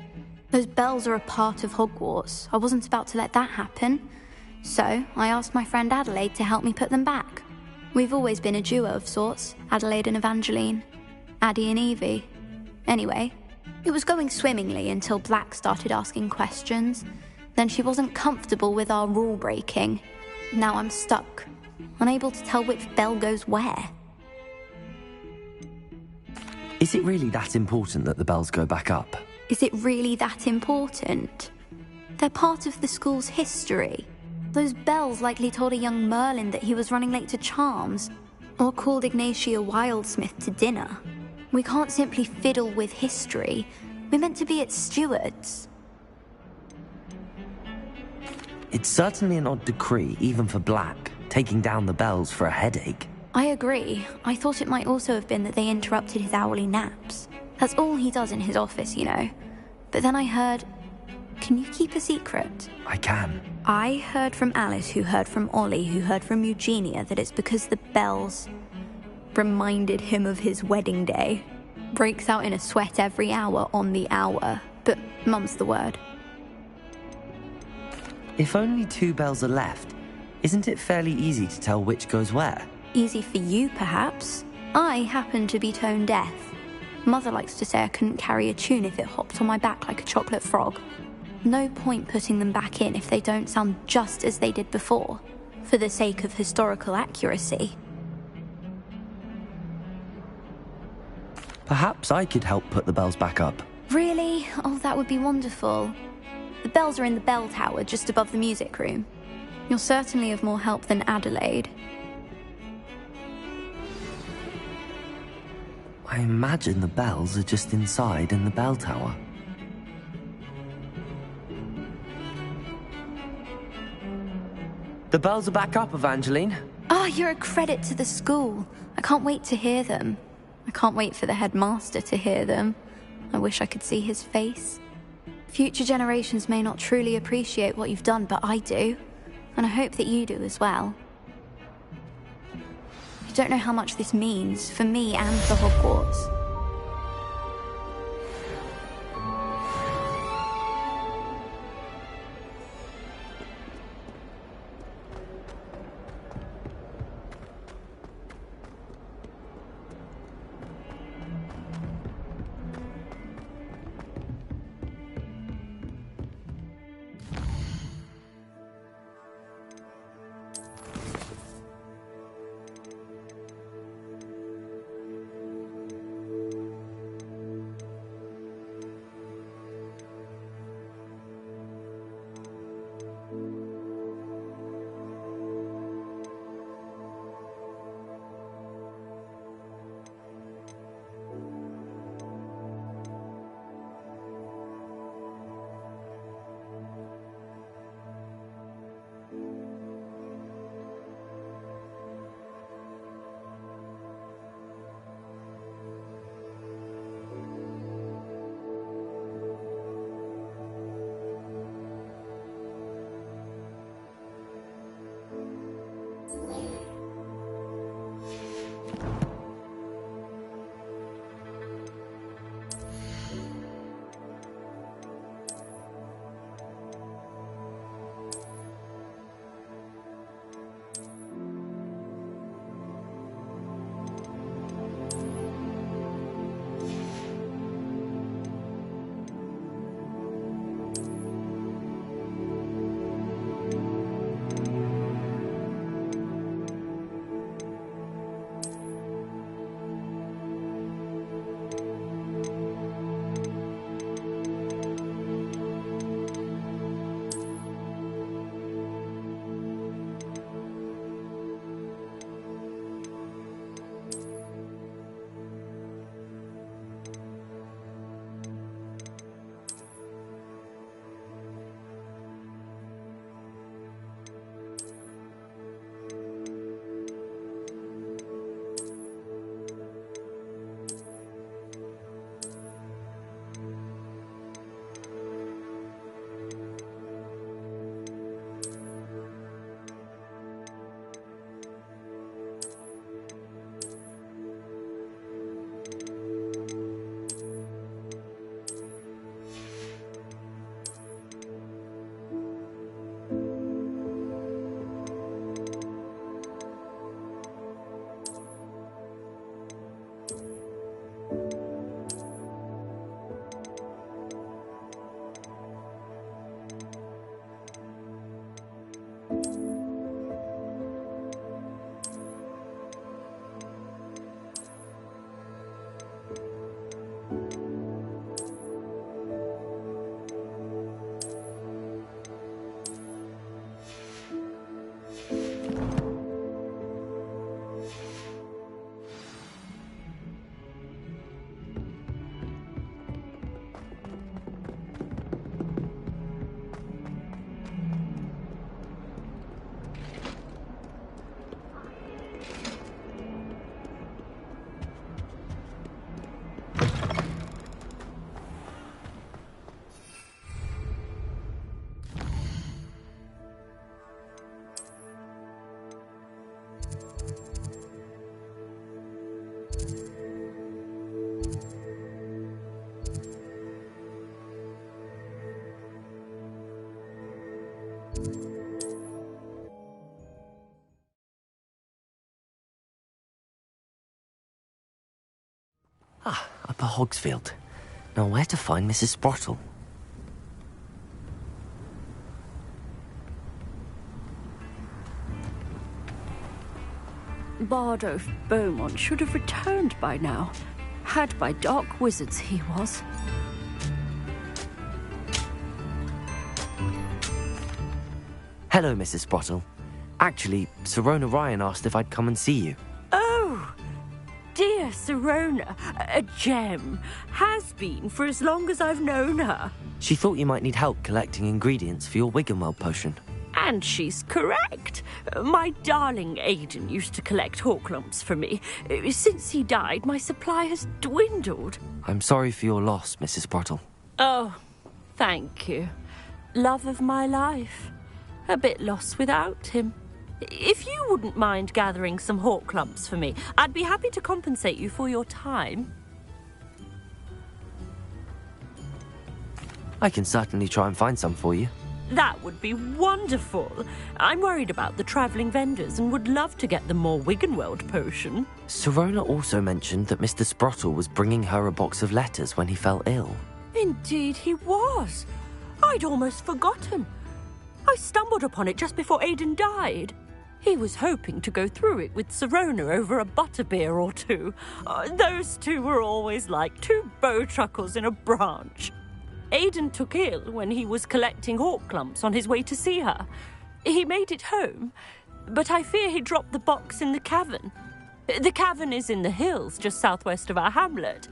Those bells are a part of Hogwarts. I wasn't about to let that happen. So, I asked my friend Adelaide to help me put them back. We've always been a duo of sorts, Adelaide and Evangeline. Addie and Evie. Anyway, it was going swimmingly until Black started asking questions. Then she wasn't comfortable with our rule breaking. Now I'm stuck, unable to tell which bell goes where. Is it really that important that the bells go back up? Is it really that important? They're part of the school's history. Those bells likely told a young Merlin that he was running late to Charms, or called Ignatia Wildsmith to dinner. We can't simply fiddle with history. We're meant to be its stewards. It's certainly an odd decree, even for Black, taking down the bells for a headache. I agree. I thought it might also have been that they interrupted his hourly naps. That's all he does in his office, you know. But then I heard... Can you keep a secret? I can. I heard from Alice, who heard from Ollie, who heard from Eugenia, that it's because the bells reminded him of his wedding day. Breaks out in a sweat every hour on the hour, but mum's the word. If only 2 bells are left, isn't it fairly easy to tell which goes where? Easy for you, perhaps. I happen to be tone deaf. Mother likes to say I couldn't carry a tune if it hopped on my back like a chocolate frog. No point putting them back in if they don't sound just as they did before, for the sake of historical accuracy. Perhaps I could help put the bells back up. Really? Oh, that would be wonderful. The bells are in the bell tower just above the music room. You're certainly of more help than Adelaide. I imagine the bells are just inside in the bell tower. The bells are back up, Evangeline. Oh, you're a credit to the school. I can't wait to hear them. I can't wait for the headmaster to hear them. I wish I could see his face. Future generations may not truly appreciate what you've done, but I do. And I hope that you do as well. You don't know how much this means for me and for Hogwarts. Upper Hogsfield. Now where to find Mrs. Sprottle? Bardolph Beaumont should have returned by now. Had by dark wizards he was. Hello, Mrs. Sprottle. Actually, Sirona Ryan asked if I'd come and see you. Oh, dear Sirona, a gem. Has been for as long as I've known her. She thought you might need help collecting ingredients for your Wiggenweld potion. And she's correct. My darling Aidan used to collect Horklumps for me. Since he died, my supply has dwindled. I'm sorry for your loss, Mrs. Sprottle. Oh, thank you. Love of my life. A bit lost without him. If you wouldn't mind gathering some Horklumps for me, I'd be happy to compensate you for your time. I can certainly try and find some for you. That would be wonderful. I'm worried about the travelling vendors and would love to get them more Wiggenweld potion. Sirona also mentioned that Mr. Sprottle was bringing her a box of letters when he fell ill. Indeed he was. I'd almost forgotten. I stumbled upon it just before Aidan died. He was hoping to go through it with Sirona over a butterbeer or two. Those two were always like two bowtruckles in a branch. Aidan took ill when he was collecting Horklumps on his way to see her. He made it home, but I fear he dropped the box in the cavern. The cavern is in the hills just southwest of our hamlet.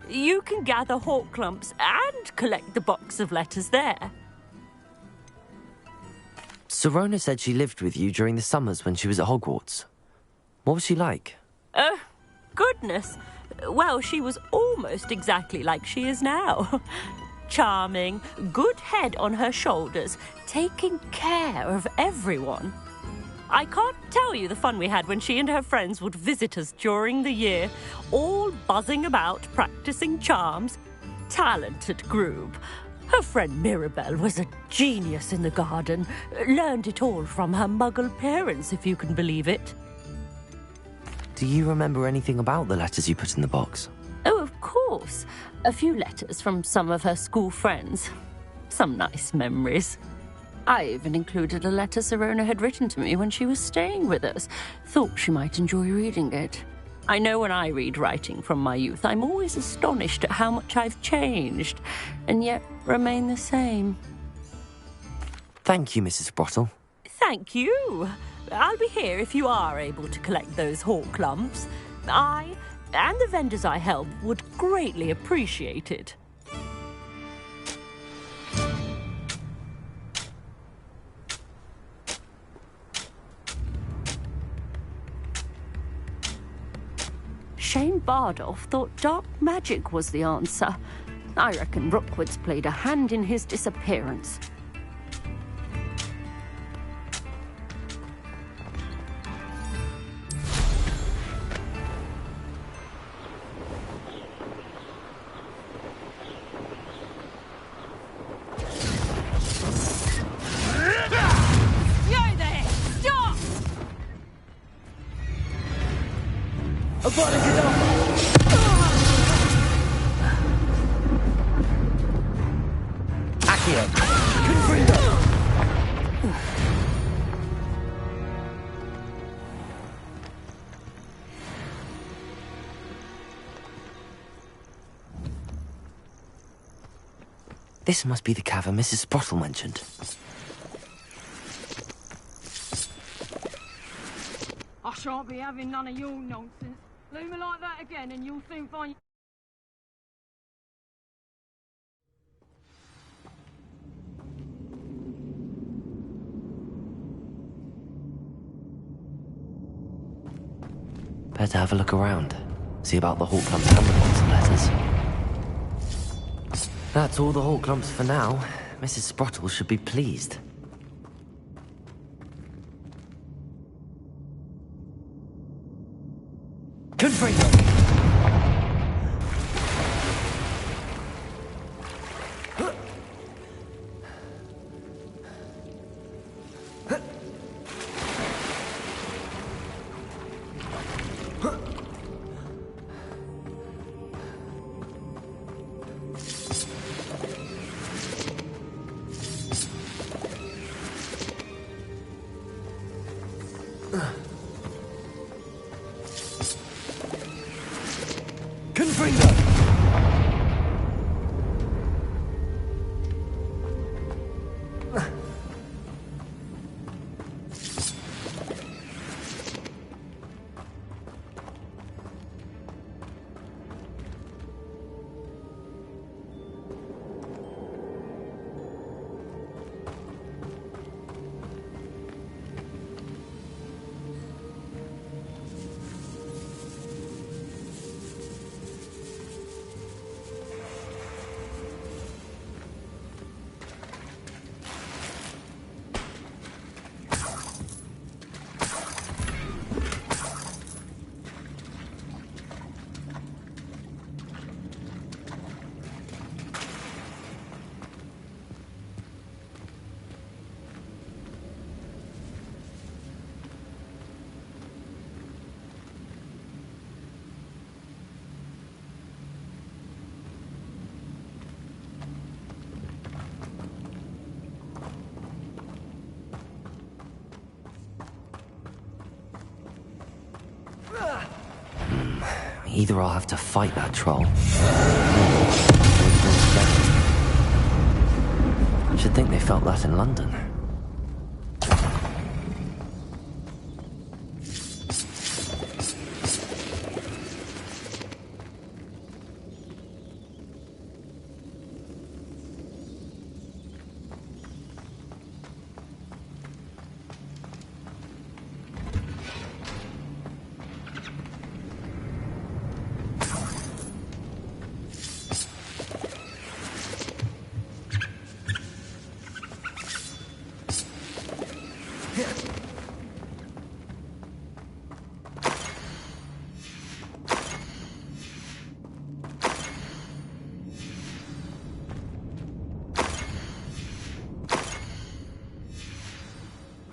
You can gather Horklumps and collect the box of letters there. Sirona said she lived with you during the summers when she was at Hogwarts. What was she like? Oh, goodness. Well, she was almost exactly like she is now. Charming, good head on her shoulders, taking care of everyone. I can't tell you the fun we had when she and her friends would visit us during the year, all buzzing about, practicing charms. Talented group. Her friend Mirabelle was a genius in the garden. Learned it all from her muggle parents, if you can believe it. Do you remember anything about the letters you put in the box? Oh, of course. A few letters from some of her school friends. Some nice memories. I even included a letter Sirona had written to me when she was staying with us. Thought she might enjoy reading it. I know when I read writing from my youth, I'm always astonished at how much I've changed, and yet remain the same. Thank you, Mrs. Sprottle. Thank you. I'll be here if you are able to collect those Horklumps. I and the vendors I help would greatly appreciate it. Shane Bardolph thought dark magic was the answer. I reckon Rookwood's played a hand in his disappearance. This must be the cavern Mrs. Sprottle mentioned. I shan't be having none of your nonsense. Leave me like that again and you'll soon find... Better have a look around. See about the Horklumps and the box of letters. That's all the Horklumps for now. Mrs. Sprottle should be pleased. Confringo! Either I'll have to fight that troll. I should think they felt that in London.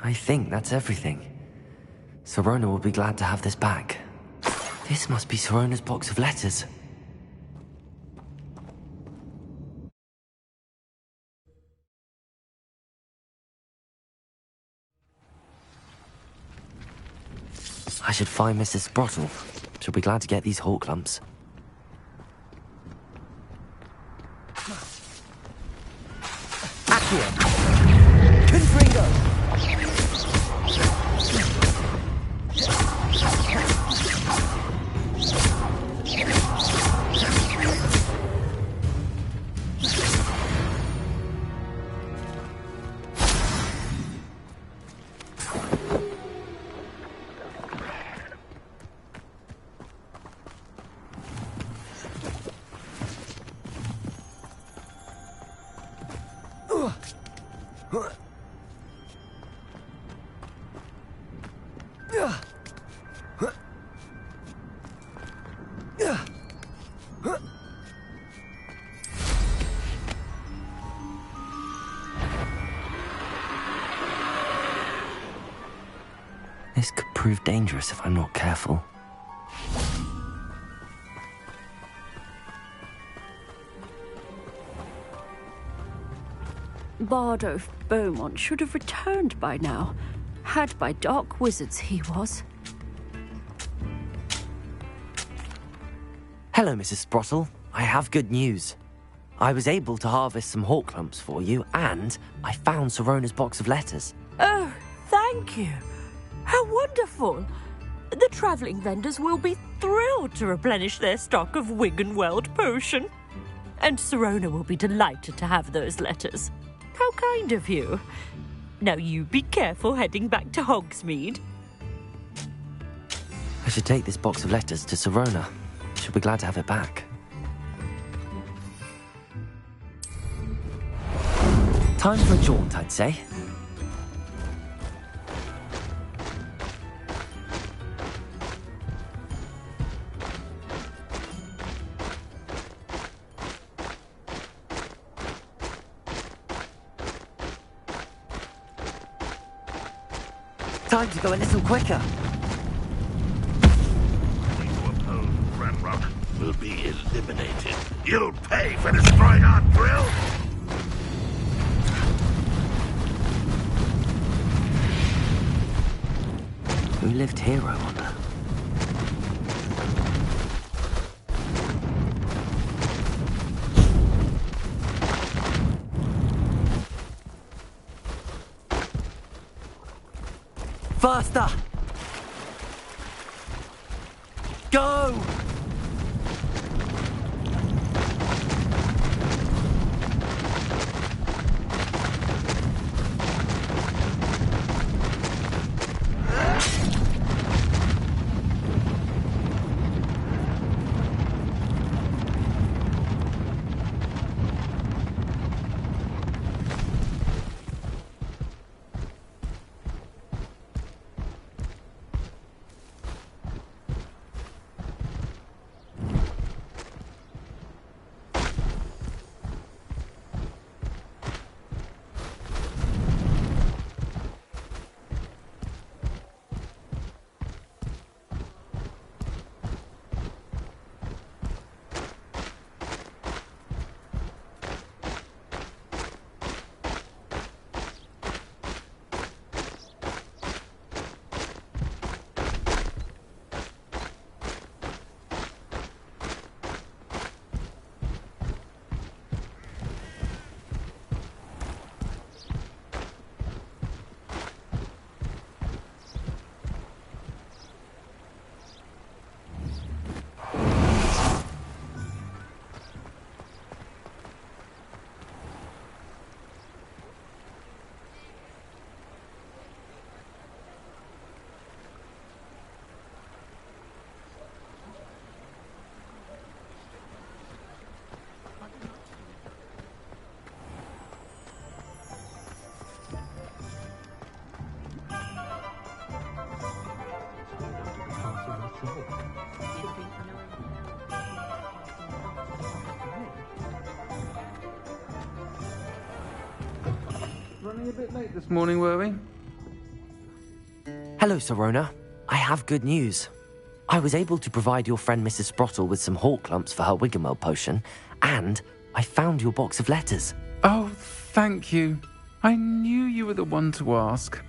I think that's everything. Sirona will be glad to have this back. This must be Sirona's box of letters. I should find Mrs. Sprottle. She'll be glad to get these hawk lumps. Accio! Confringo! This could prove dangerous if I'm not careful. Bardolph Beaumont should have returned by now. Had by dark wizards he was. Hello, Mrs. Sprottle. I have good news. I was able to harvest some hawk lumps for you, and I found Sirona's box of letters. Oh, thank you. How wonderful! The travelling vendors will be thrilled to replenish their stock of Wiggenweld potion. And Sirona will be delighted to have those letters. How kind of you. Now you be careful heading back to Hogsmeade. I should take this box of letters to Sirona. She'll be glad to have it back. Time for a jaunt, I'd say. time to go a little quicker. To oppose Ranrock will be eliminated. You'll pay for destroying our drill! Who lived here, I wonder? Faster! Go! Running a bit late this morning, were we? Hello, Sirona. I have good news. I was able to provide your friend Mrs. Sprottle with some hawk lumps for her Wiggenweld potion, and I found your box of letters. Oh, thank you. I knew you were the one to ask.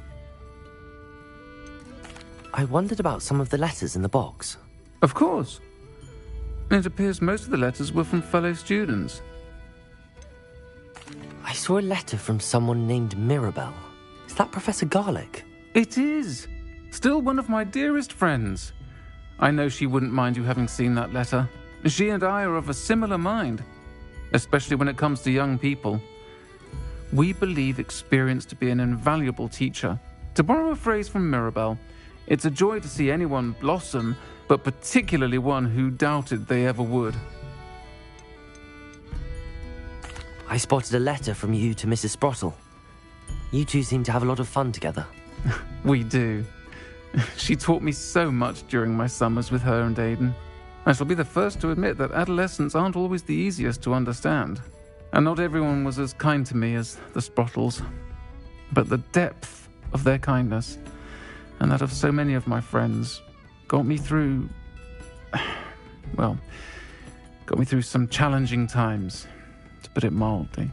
I wondered about some of the letters in the box. Of course. It appears most of the letters were from fellow students. I saw a letter from someone named Mirabelle. Is that Professor Garlic? It is. Still one of my dearest friends. I know she wouldn't mind you having seen that letter. She and I are of a similar mind, especially when it comes to young people. We believe experience to be an invaluable teacher. To borrow a phrase from Mirabelle, it's a joy to see anyone blossom, but particularly one who doubted they ever would. I spotted a letter from you to Mrs. Sprottle. You two seem to have a lot of fun together. We do. She taught me so much during my summers with her and Aidan. I shall be the first to admit that adolescents aren't always the easiest to understand. And not everyone was as kind to me as the Sprottles. But the depth of their kindness, and that of so many of my friends, got me through... well, got me through some challenging times, to put it mildly.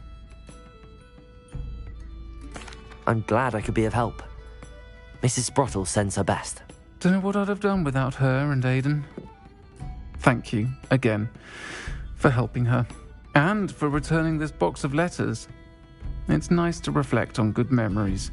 I'm glad I could be of help. Mrs. Sprottle sends her best. Don't know what I'd have done without her and Aidan. Thank you, again, for helping her, and for returning this box of letters. It's nice to reflect on good memories.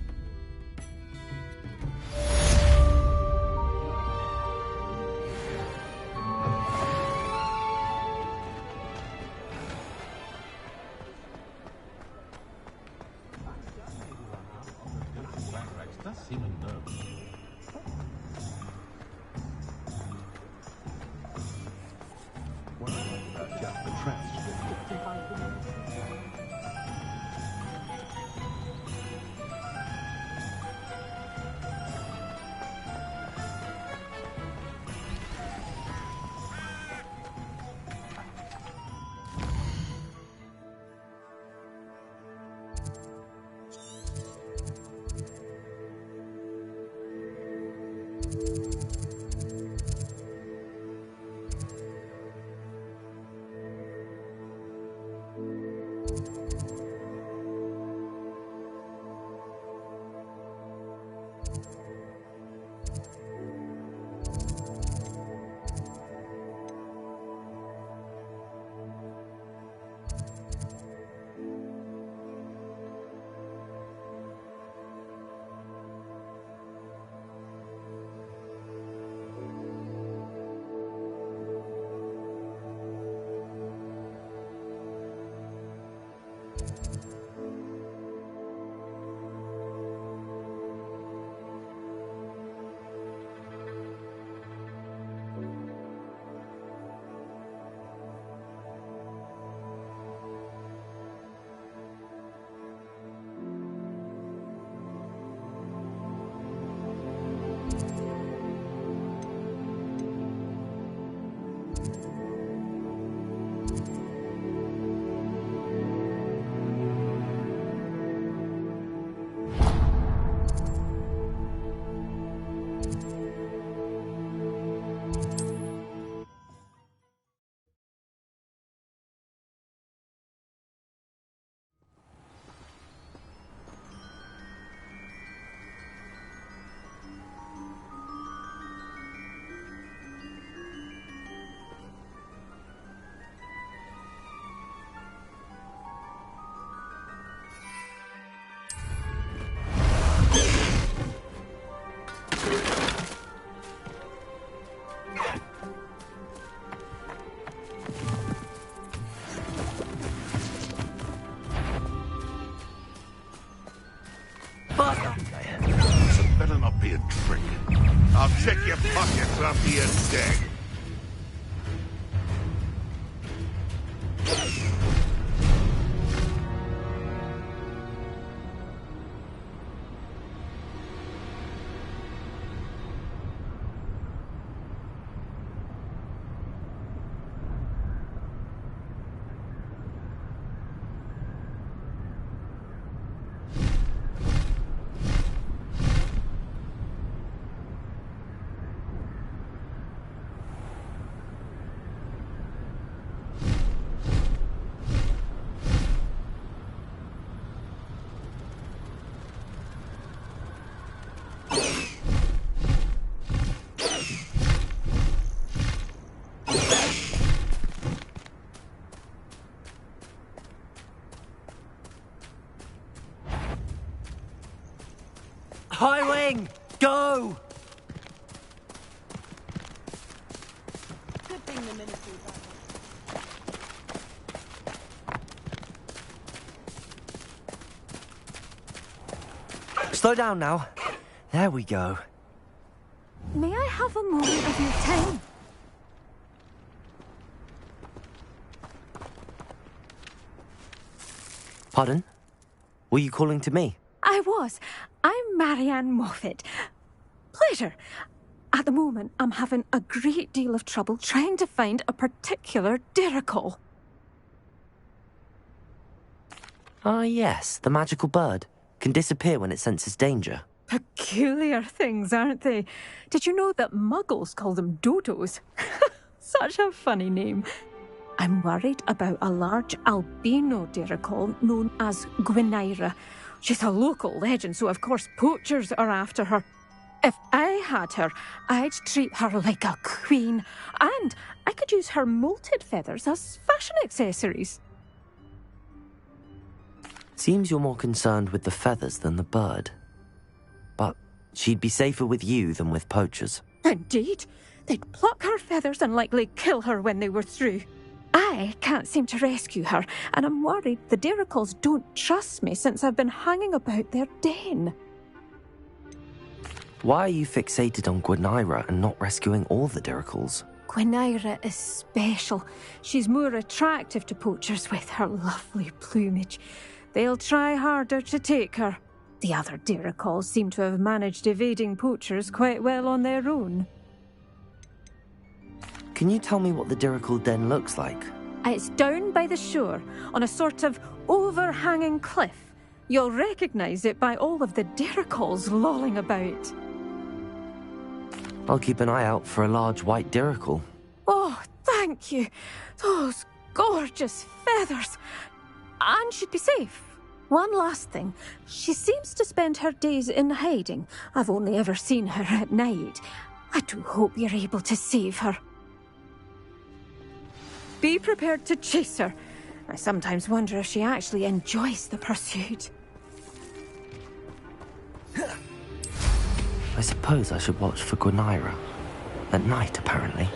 So it better not be a trick. I'll check your pockets after you're dead. High wing! Go! Good thing the ministry's Slow down now. There we go. May I have a moment of your time? Pardon? Were you calling to me? I was. I'm Marianne Moffat. Pleasure. At the moment, I'm having a great deal of trouble trying to find a particular dirical. Ah, yes, the magical bird. Can disappear when it senses danger. Peculiar things, aren't they? Did you know that muggles call them dodos? Such a funny name. I'm worried about a large albino dirical known as Gwynaira. She's a local legend, so of course poachers are after her. If I had her, I'd treat her like a queen. And I could use her molted feathers as fashion accessories. Seems you're more concerned with the feathers than the bird. But she'd be safer with you than with poachers. Indeed. They'd pluck her feathers and likely kill her when they were through. I can't seem to rescue her, and I'm worried the diricals don't trust me since I've been hanging about their den. Why are you fixated on Gwynaira and not rescuing all the diricals? Gwynaira is special. She's more attractive to poachers with her lovely plumage. They'll try harder to take her. The other diricals seem to have managed evading poachers quite well on their own. Can you tell me what the dirical den looks like? It's down by the shore, on a sort of overhanging cliff. You'll recognise it by all of the diricals lolling about. I'll keep an eye out for a large white dirical. Oh, thank you. Those gorgeous feathers. And she'd be safe. One last thing. She seems to spend her days in hiding. I've only ever seen her at night. I do hope you're able to save her. Be prepared to chase her. I sometimes wonder if she actually enjoys the pursuit. I suppose I should watch for Gwynaira. At night, apparently.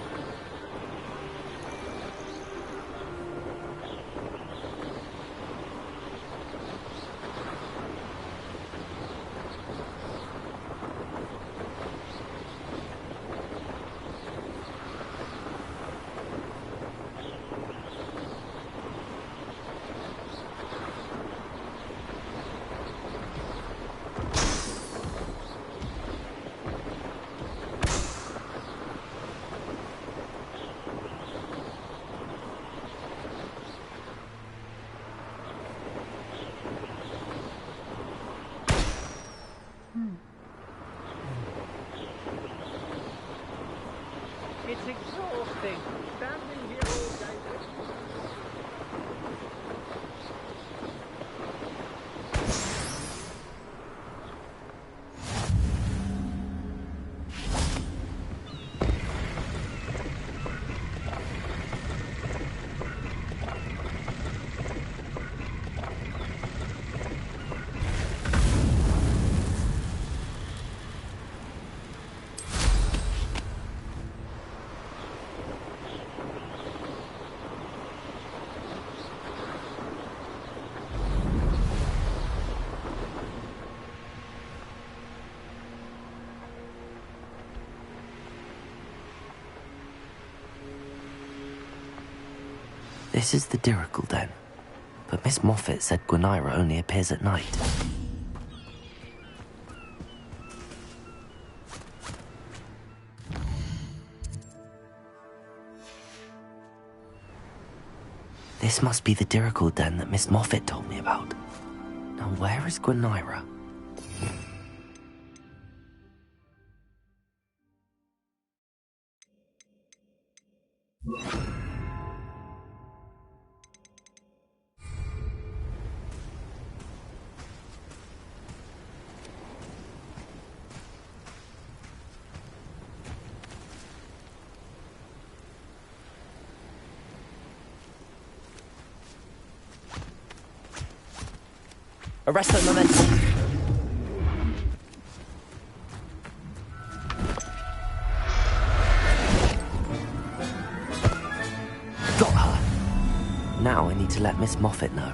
It's exhausting. Standing here all day. This is the Dirical Den. But Miss Moffat said Gwynaira only appears at night. This must be the Dirical Den that Miss Moffat told me about. Now where is Gwynaira? Arresto momentum. Got her. Now I need to let Miss Moffat know.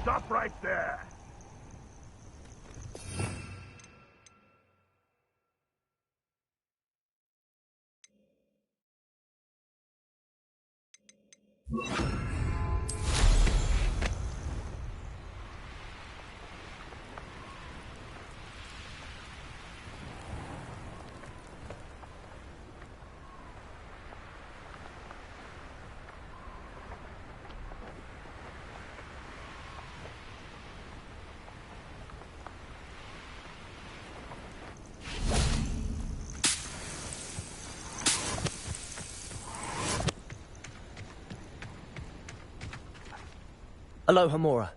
Stop right there! Aloha Mora.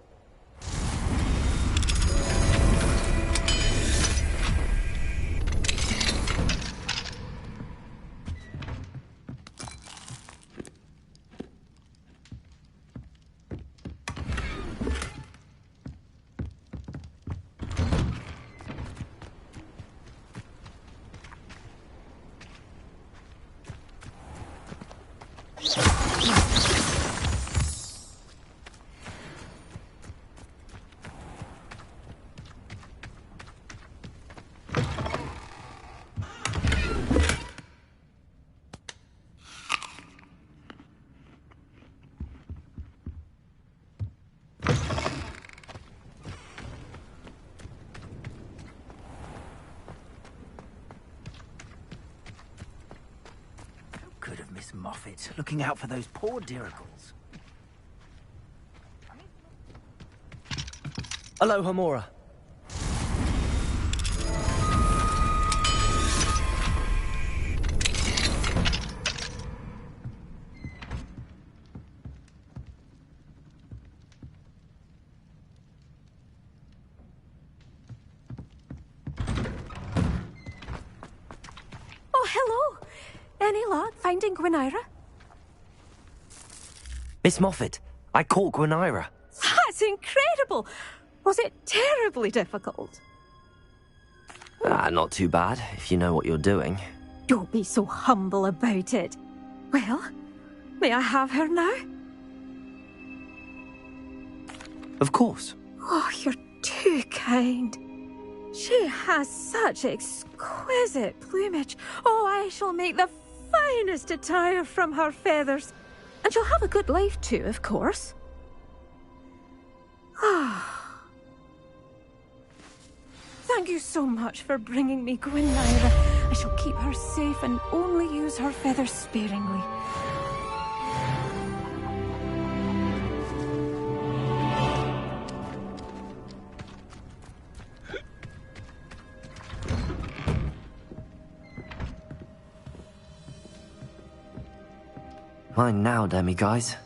Good of Miss Moffat, looking out for those poor Diricles. Aloha Mora. Oh, hello. Any luck finding Gwynaira? Miss Moffat, I caught Gwynaira. That's incredible. Was it terribly difficult? Not too bad, if you know what you're doing. Don't be so humble about it. Well, may I have her now? Of course. Oh, you're too kind. She has such exquisite plumage. Oh, I shall make the finest attire from her feathers. And she'll have a good life too, of course. Ah. Thank you so much for bringing me Gwynaira. I shall keep her safe and only use her feathers sparingly. Mine now, Demi guys.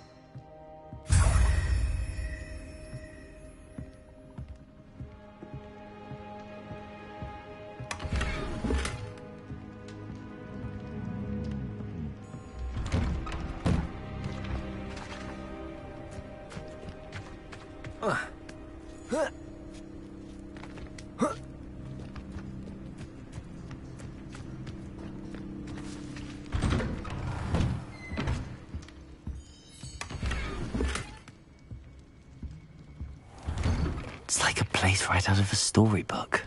It's like a place right out of a storybook.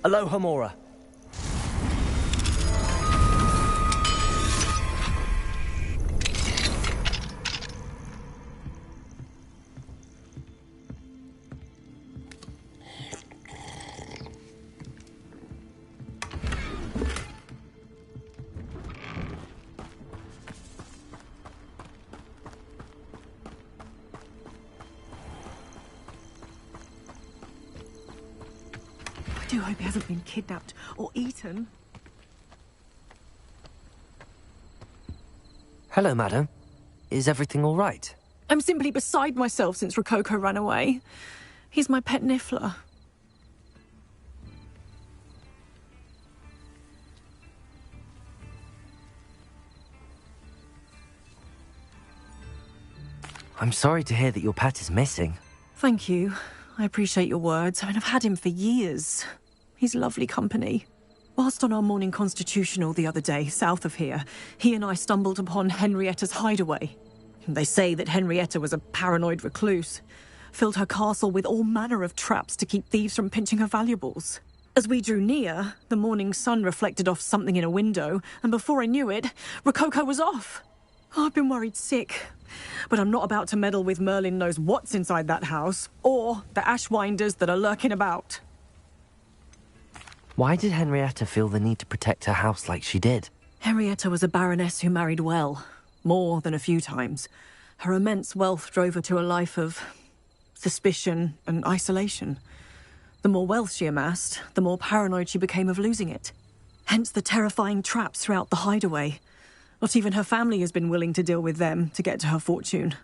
Aloha Mora. I do hope he hasn't been kidnapped or eaten. Hello, madam. Is everything all right? I'm simply beside myself since Rococo ran away. He's my pet niffler. I'm sorry to hear that your pet is missing. Thank you. I appreciate your words. I mean, I've had him for years. He's lovely company. Whilst on our morning constitutional the other day, south of here, he and I stumbled upon Henrietta's hideaway. They say that Henrietta was a paranoid recluse, filled her castle with all manner of traps to keep thieves from pinching her valuables. As we drew near, the morning sun reflected off something in a window, and before I knew it, Rococo was off. Oh, I've been worried sick. But I'm not about to meddle with Merlin knows what's inside that house, or the Ashwinders that are lurking about. Why did Henrietta feel the need to protect her house like she did? Henrietta was a baroness who married well, more than a few times. Her immense wealth drove her to a life of suspicion and isolation. The more wealth she amassed, the more paranoid she became of losing it. Hence the terrifying traps throughout the hideaway. Not even her family has been willing to deal with them to get to her fortune.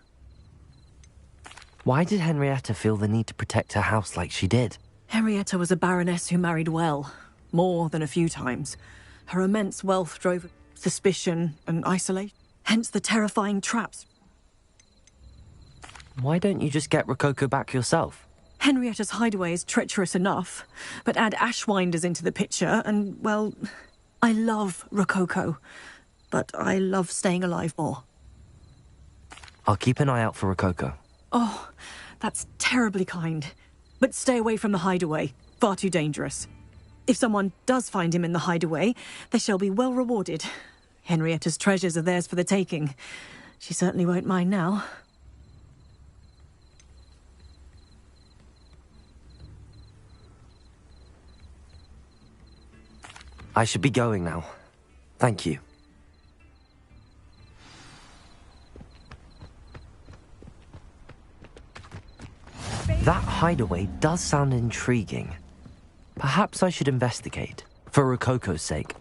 Why did Henrietta feel the need to protect her house like she did? Henrietta was a baroness who married well, more than a few times. Her immense wealth drove suspicion and isolation. Hence the terrifying traps. Why don't you just get Rococo back yourself? Henrietta's hideaway is treacherous enough, but add Ashwinders into the picture and, well, I love Rococo. But I love staying alive more. I'll keep an eye out for Rococo. Oh, that's terribly kind. But stay away from the hideaway. Far too dangerous. If someone does find him in the hideaway, they shall be well rewarded. Henrietta's treasures are theirs for the taking. She certainly won't mind now. I should be going now. Thank you. That hideaway does sound intriguing. Perhaps I should investigate, for Rococo's sake.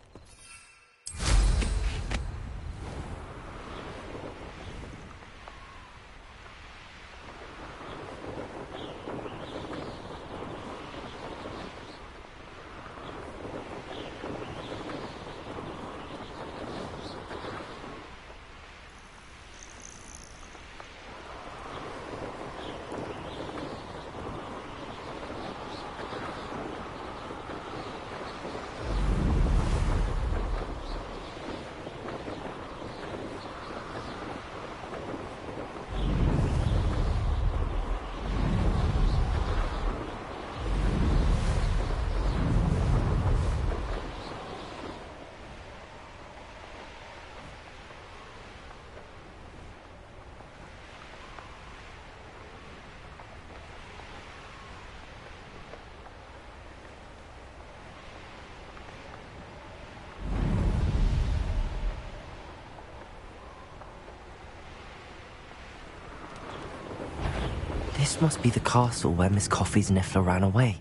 This must be the castle where Miss Coffee's Niffler ran away.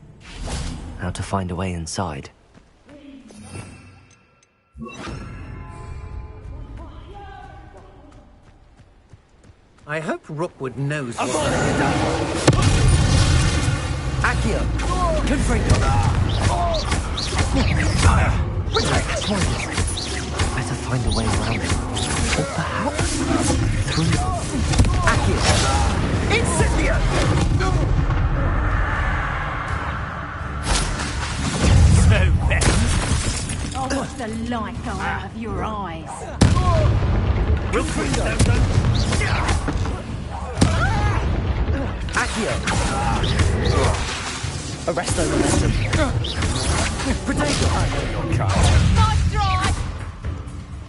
How to find a way inside. I hope Rookwood knows what... Accio! Confringo! Better find a way around it. Or perhaps through them. Accio! Incendio! So then... I'll watch the light go out of your eyes. Rookwood, Accio! Arresto momentum. Potato! Nice drive!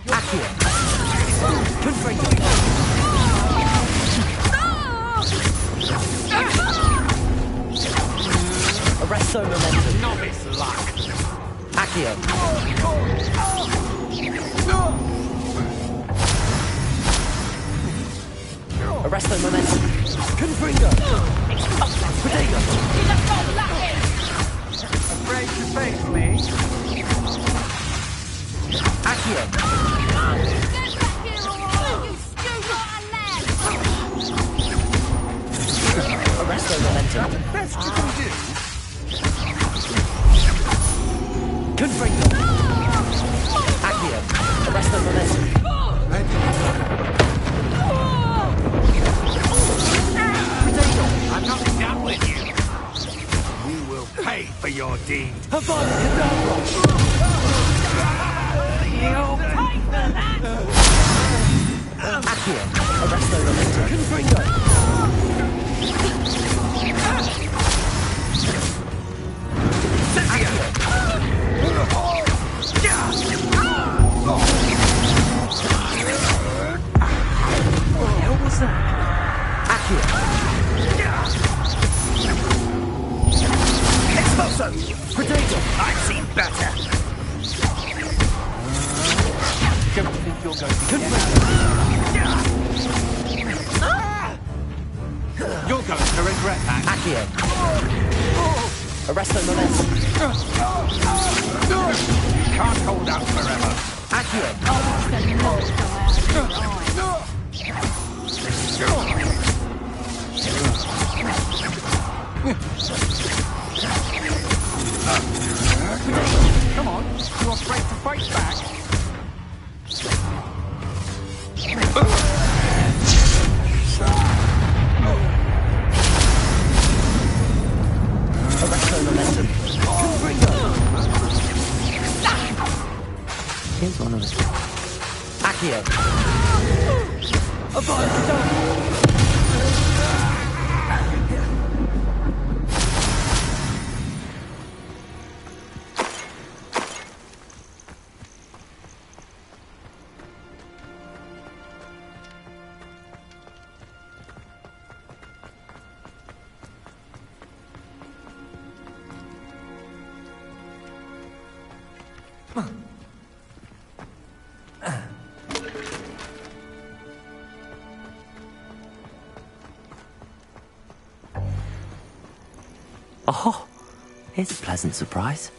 Accio! Confringo! Arresto momentum. Novice luck. Accio! Arresto momentum. Confringo! Potato! Afraid to face me? Accio! Arresto momentum. Best you can do. Confringo! Accio! Arresto momentum. I'm not done with you. You will pay for your deed. Havana Kedavra! You'll pay for that! Accio! Arresto momentum. Confringo! What the hell was that? Accio! Expulso! Potato! I've seen better. Don't think you're going to get You're going to regret that. Accio! Arresto momentum. You can't hold out forever. Accio! Come on, you're afraid to fight back? Arresto momentum. Confringo! Here's one of them. Accio! Havana Kedavra! Oh, here's a pleasant surprise.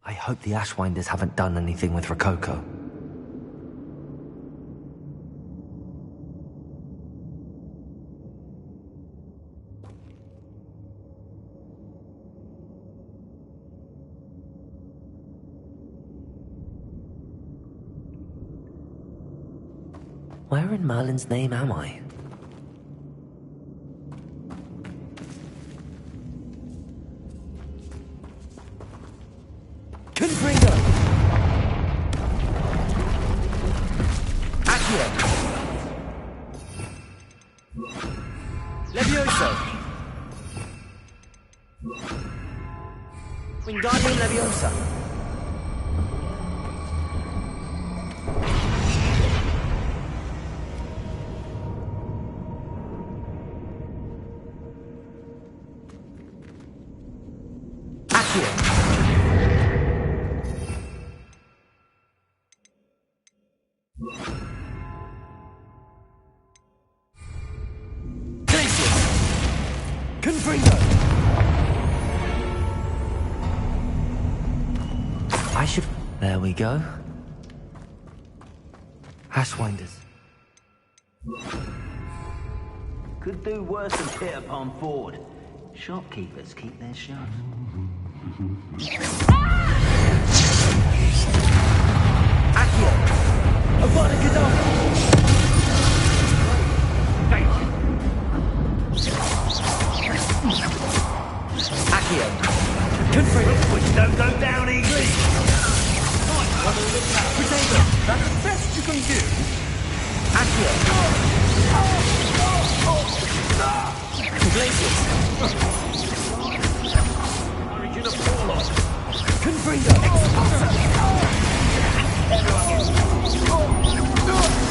I hope the Ashwinders haven't done anything with Rococo. Where in Merlin's name am I? Confringo! Accio! Wingardium Leviosa. There we go. Ashwinders. Could do worse than pit upon Ford. Shopkeepers keep their shut. Accio! Avada Kedavra! Accio! Confringo! Which don't go down easy! Potato! That's the best you can do! Accio! Glacius! Origin of Warlock! Confringo! Expulsor!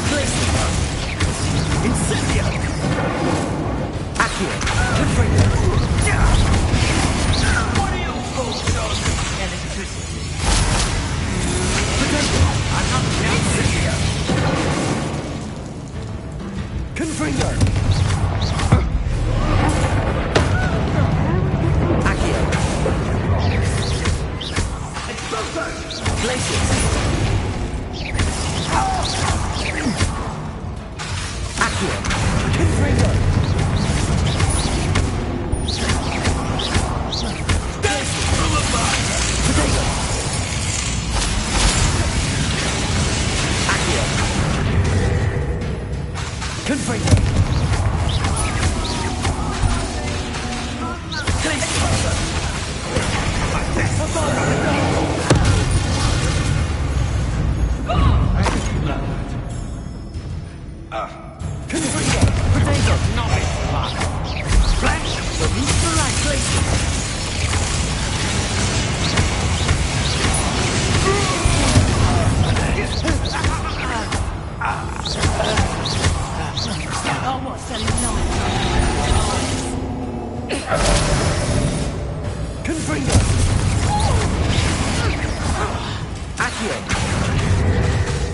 Glacius! Incendio! Accio! Confringo! What are your thoughts on electricity? I'm not dancing here. Confringo. Accio. Expulso. Glacius. Accio. Confringo. Potato. Confringo! Confringo! Potato! Novice! Flash! The least for right places! Oh, what's a night? Confringo! Accio!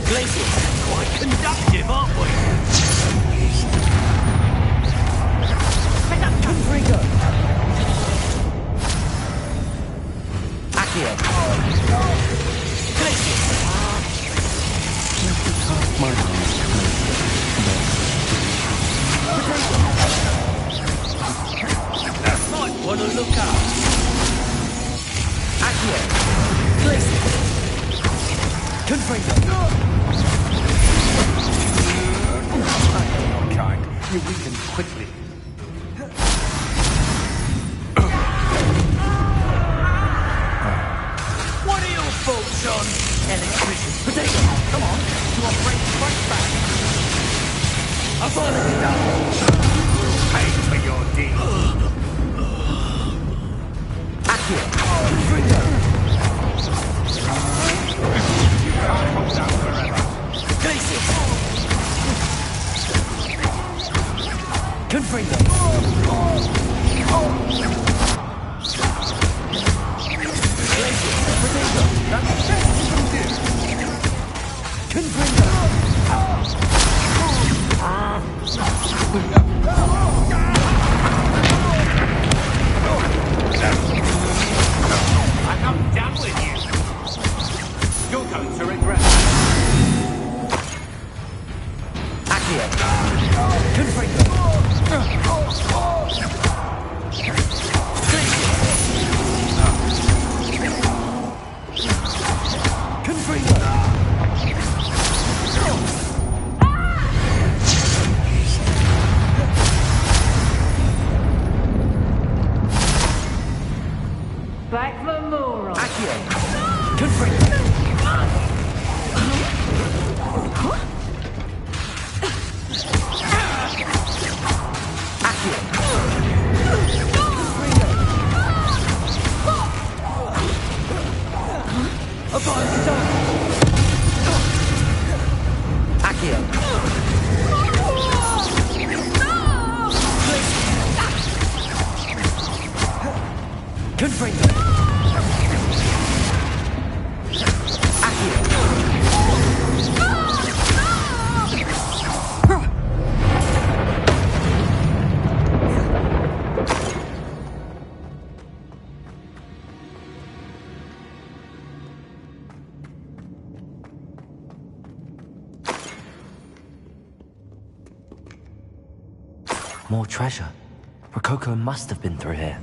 Glacius! Quite conductive, aren't we? Confringo! Accio! Glacius! Might want to look up. Accio. Glacius. Confringo. Kind. You weaken quickly. What are your thoughts on electricity? Potato. Come on. You operate front back. Avada Kedavra. Pay for your deed. Accio. Confringo. You can't hold out forever. Glacius. Confringo. Glacius. Potato. That's the best you can do. Confringo. I'm not done with you. You're going to regret. Accio. Confringo. Confringo. Back for more. Accio. Confringo. Accio. More treasure. Rococo must have been through here.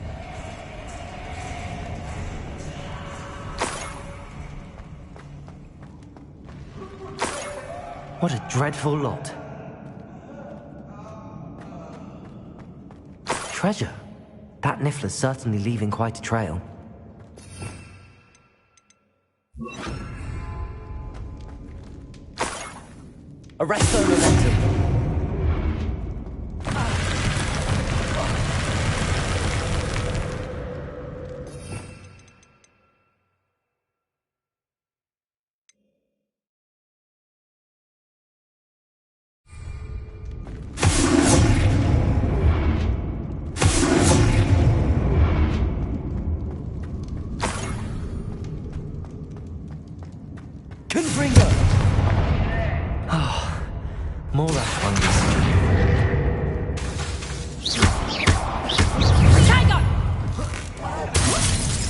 What a dreadful lot. Treasure? That Niffler's certainly leaving quite a trail. Arresto momentum. More Ashwinders.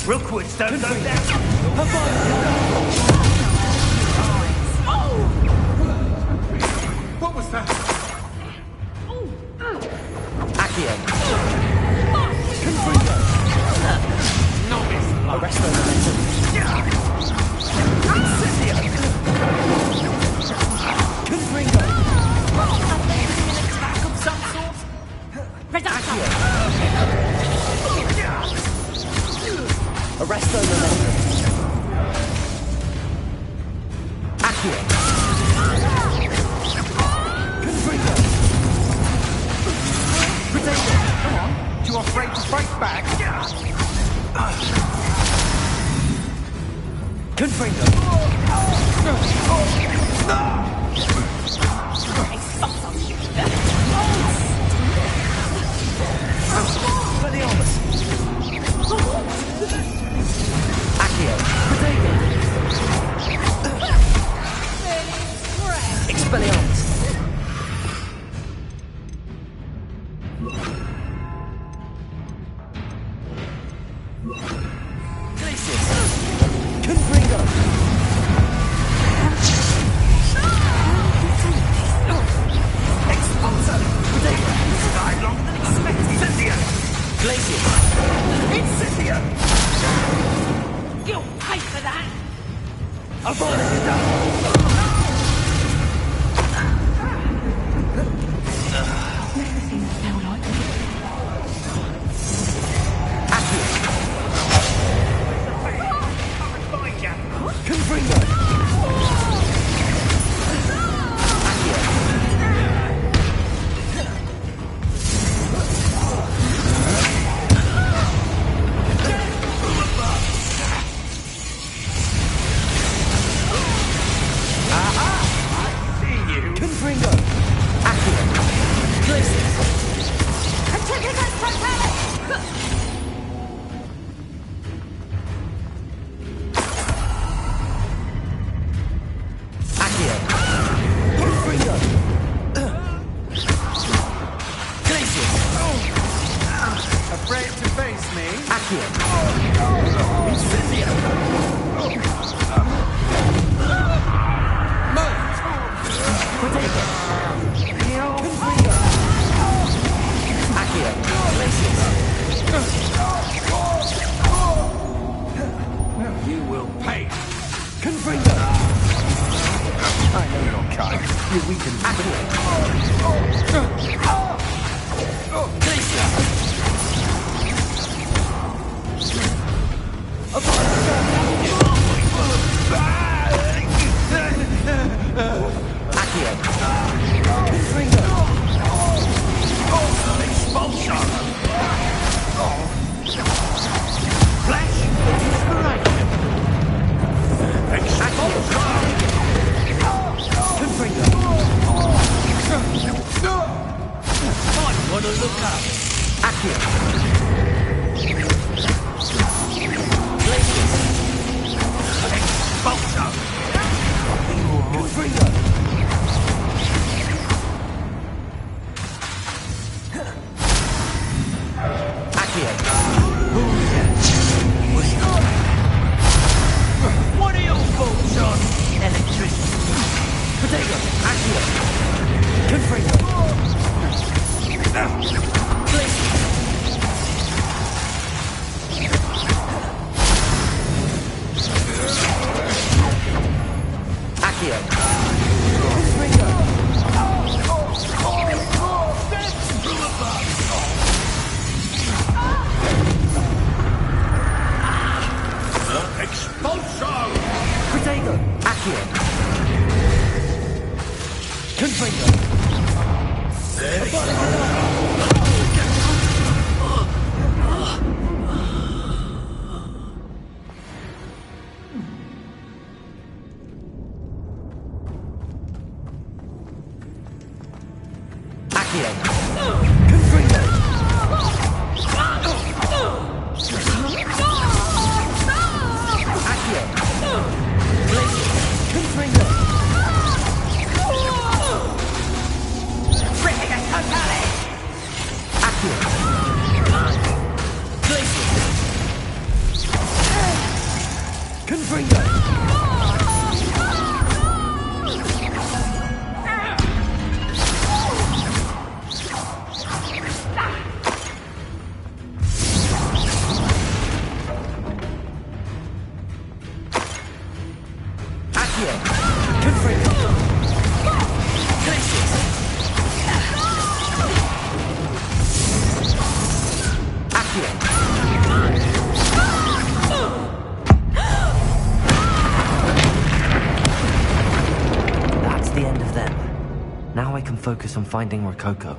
Rookwoods don't go down. What was that? Accio. Novice. Arresto momentum. Arresto momentum. Accio. Confringo. Potato, come on. Too afraid to fight back? Confringo. Accio. Potato. Expelliarmus. Glacius. Confringo. Expulsor. Potato. Died longer than expected. Incendio. Glacius. Incendio. You'll pay for that! Avoid it. Confringo. Confringo. Accio. Glacius. Accio. Confringo. Glacius. Afraid to face me? Accio. Incendio. Potato. Confringo. Accio. Glacius. You will pay. Confringo. I know your kind. You weaken me. Glacius. Accio. Confringo. Expulsor. Flash. Inspiration. Expulsor. Confringo. Might want to look up. That's the end of them. Now I can focus on finding Rococo.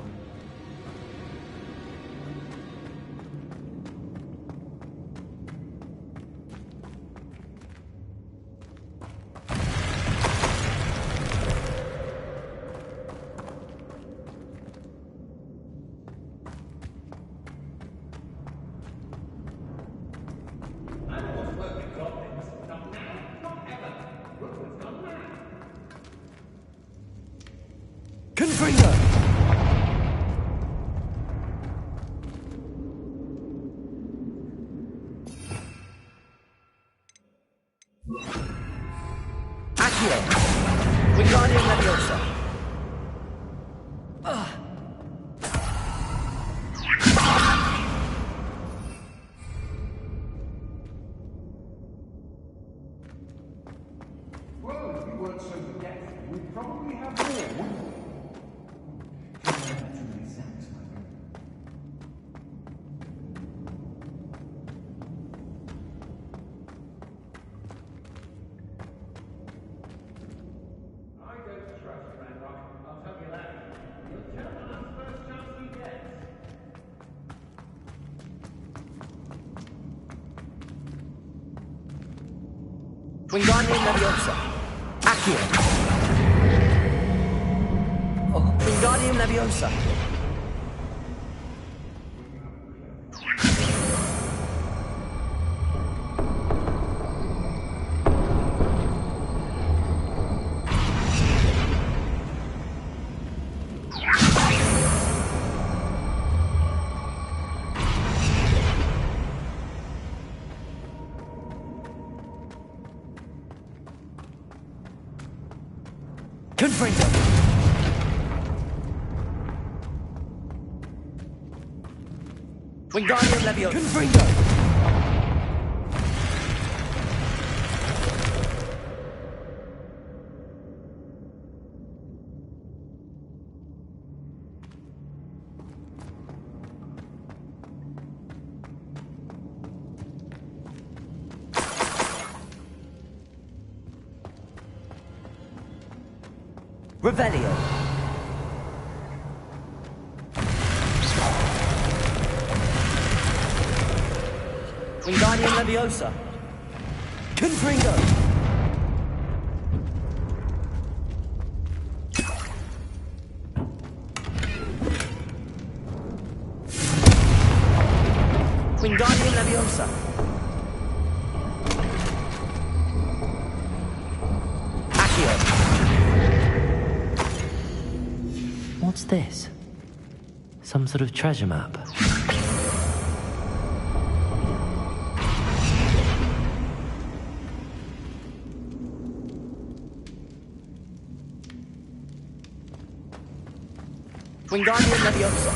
Wingardium Leviosa. Accio. Wingardium Leviosa. Confringo. Wingardium Leviosa. Confringo. Revelio. Wingardium Leviosa. Confringo. Wingardium Leviosa. What's this? Some sort of treasure map? Wingardium Leviosa.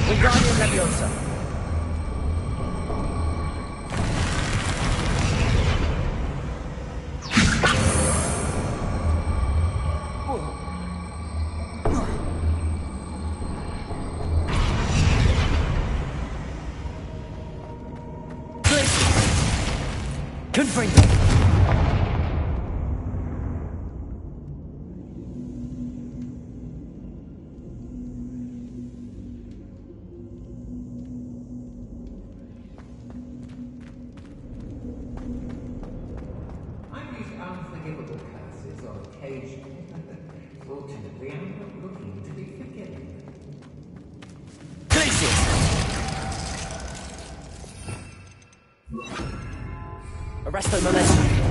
Wingardium Leviosa. Confringo. unforgivable curses on occasion. Fortunately, I'm not looking to be forgiven. Glacius! Arresto momentum.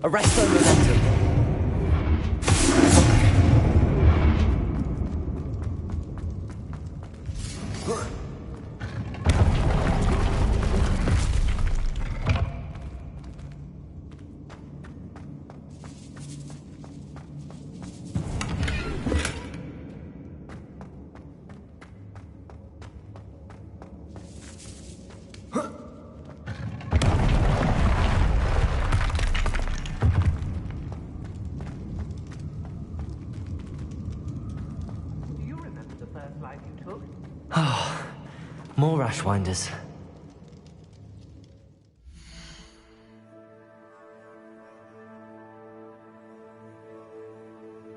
Arresto momentum. More Ashwinders.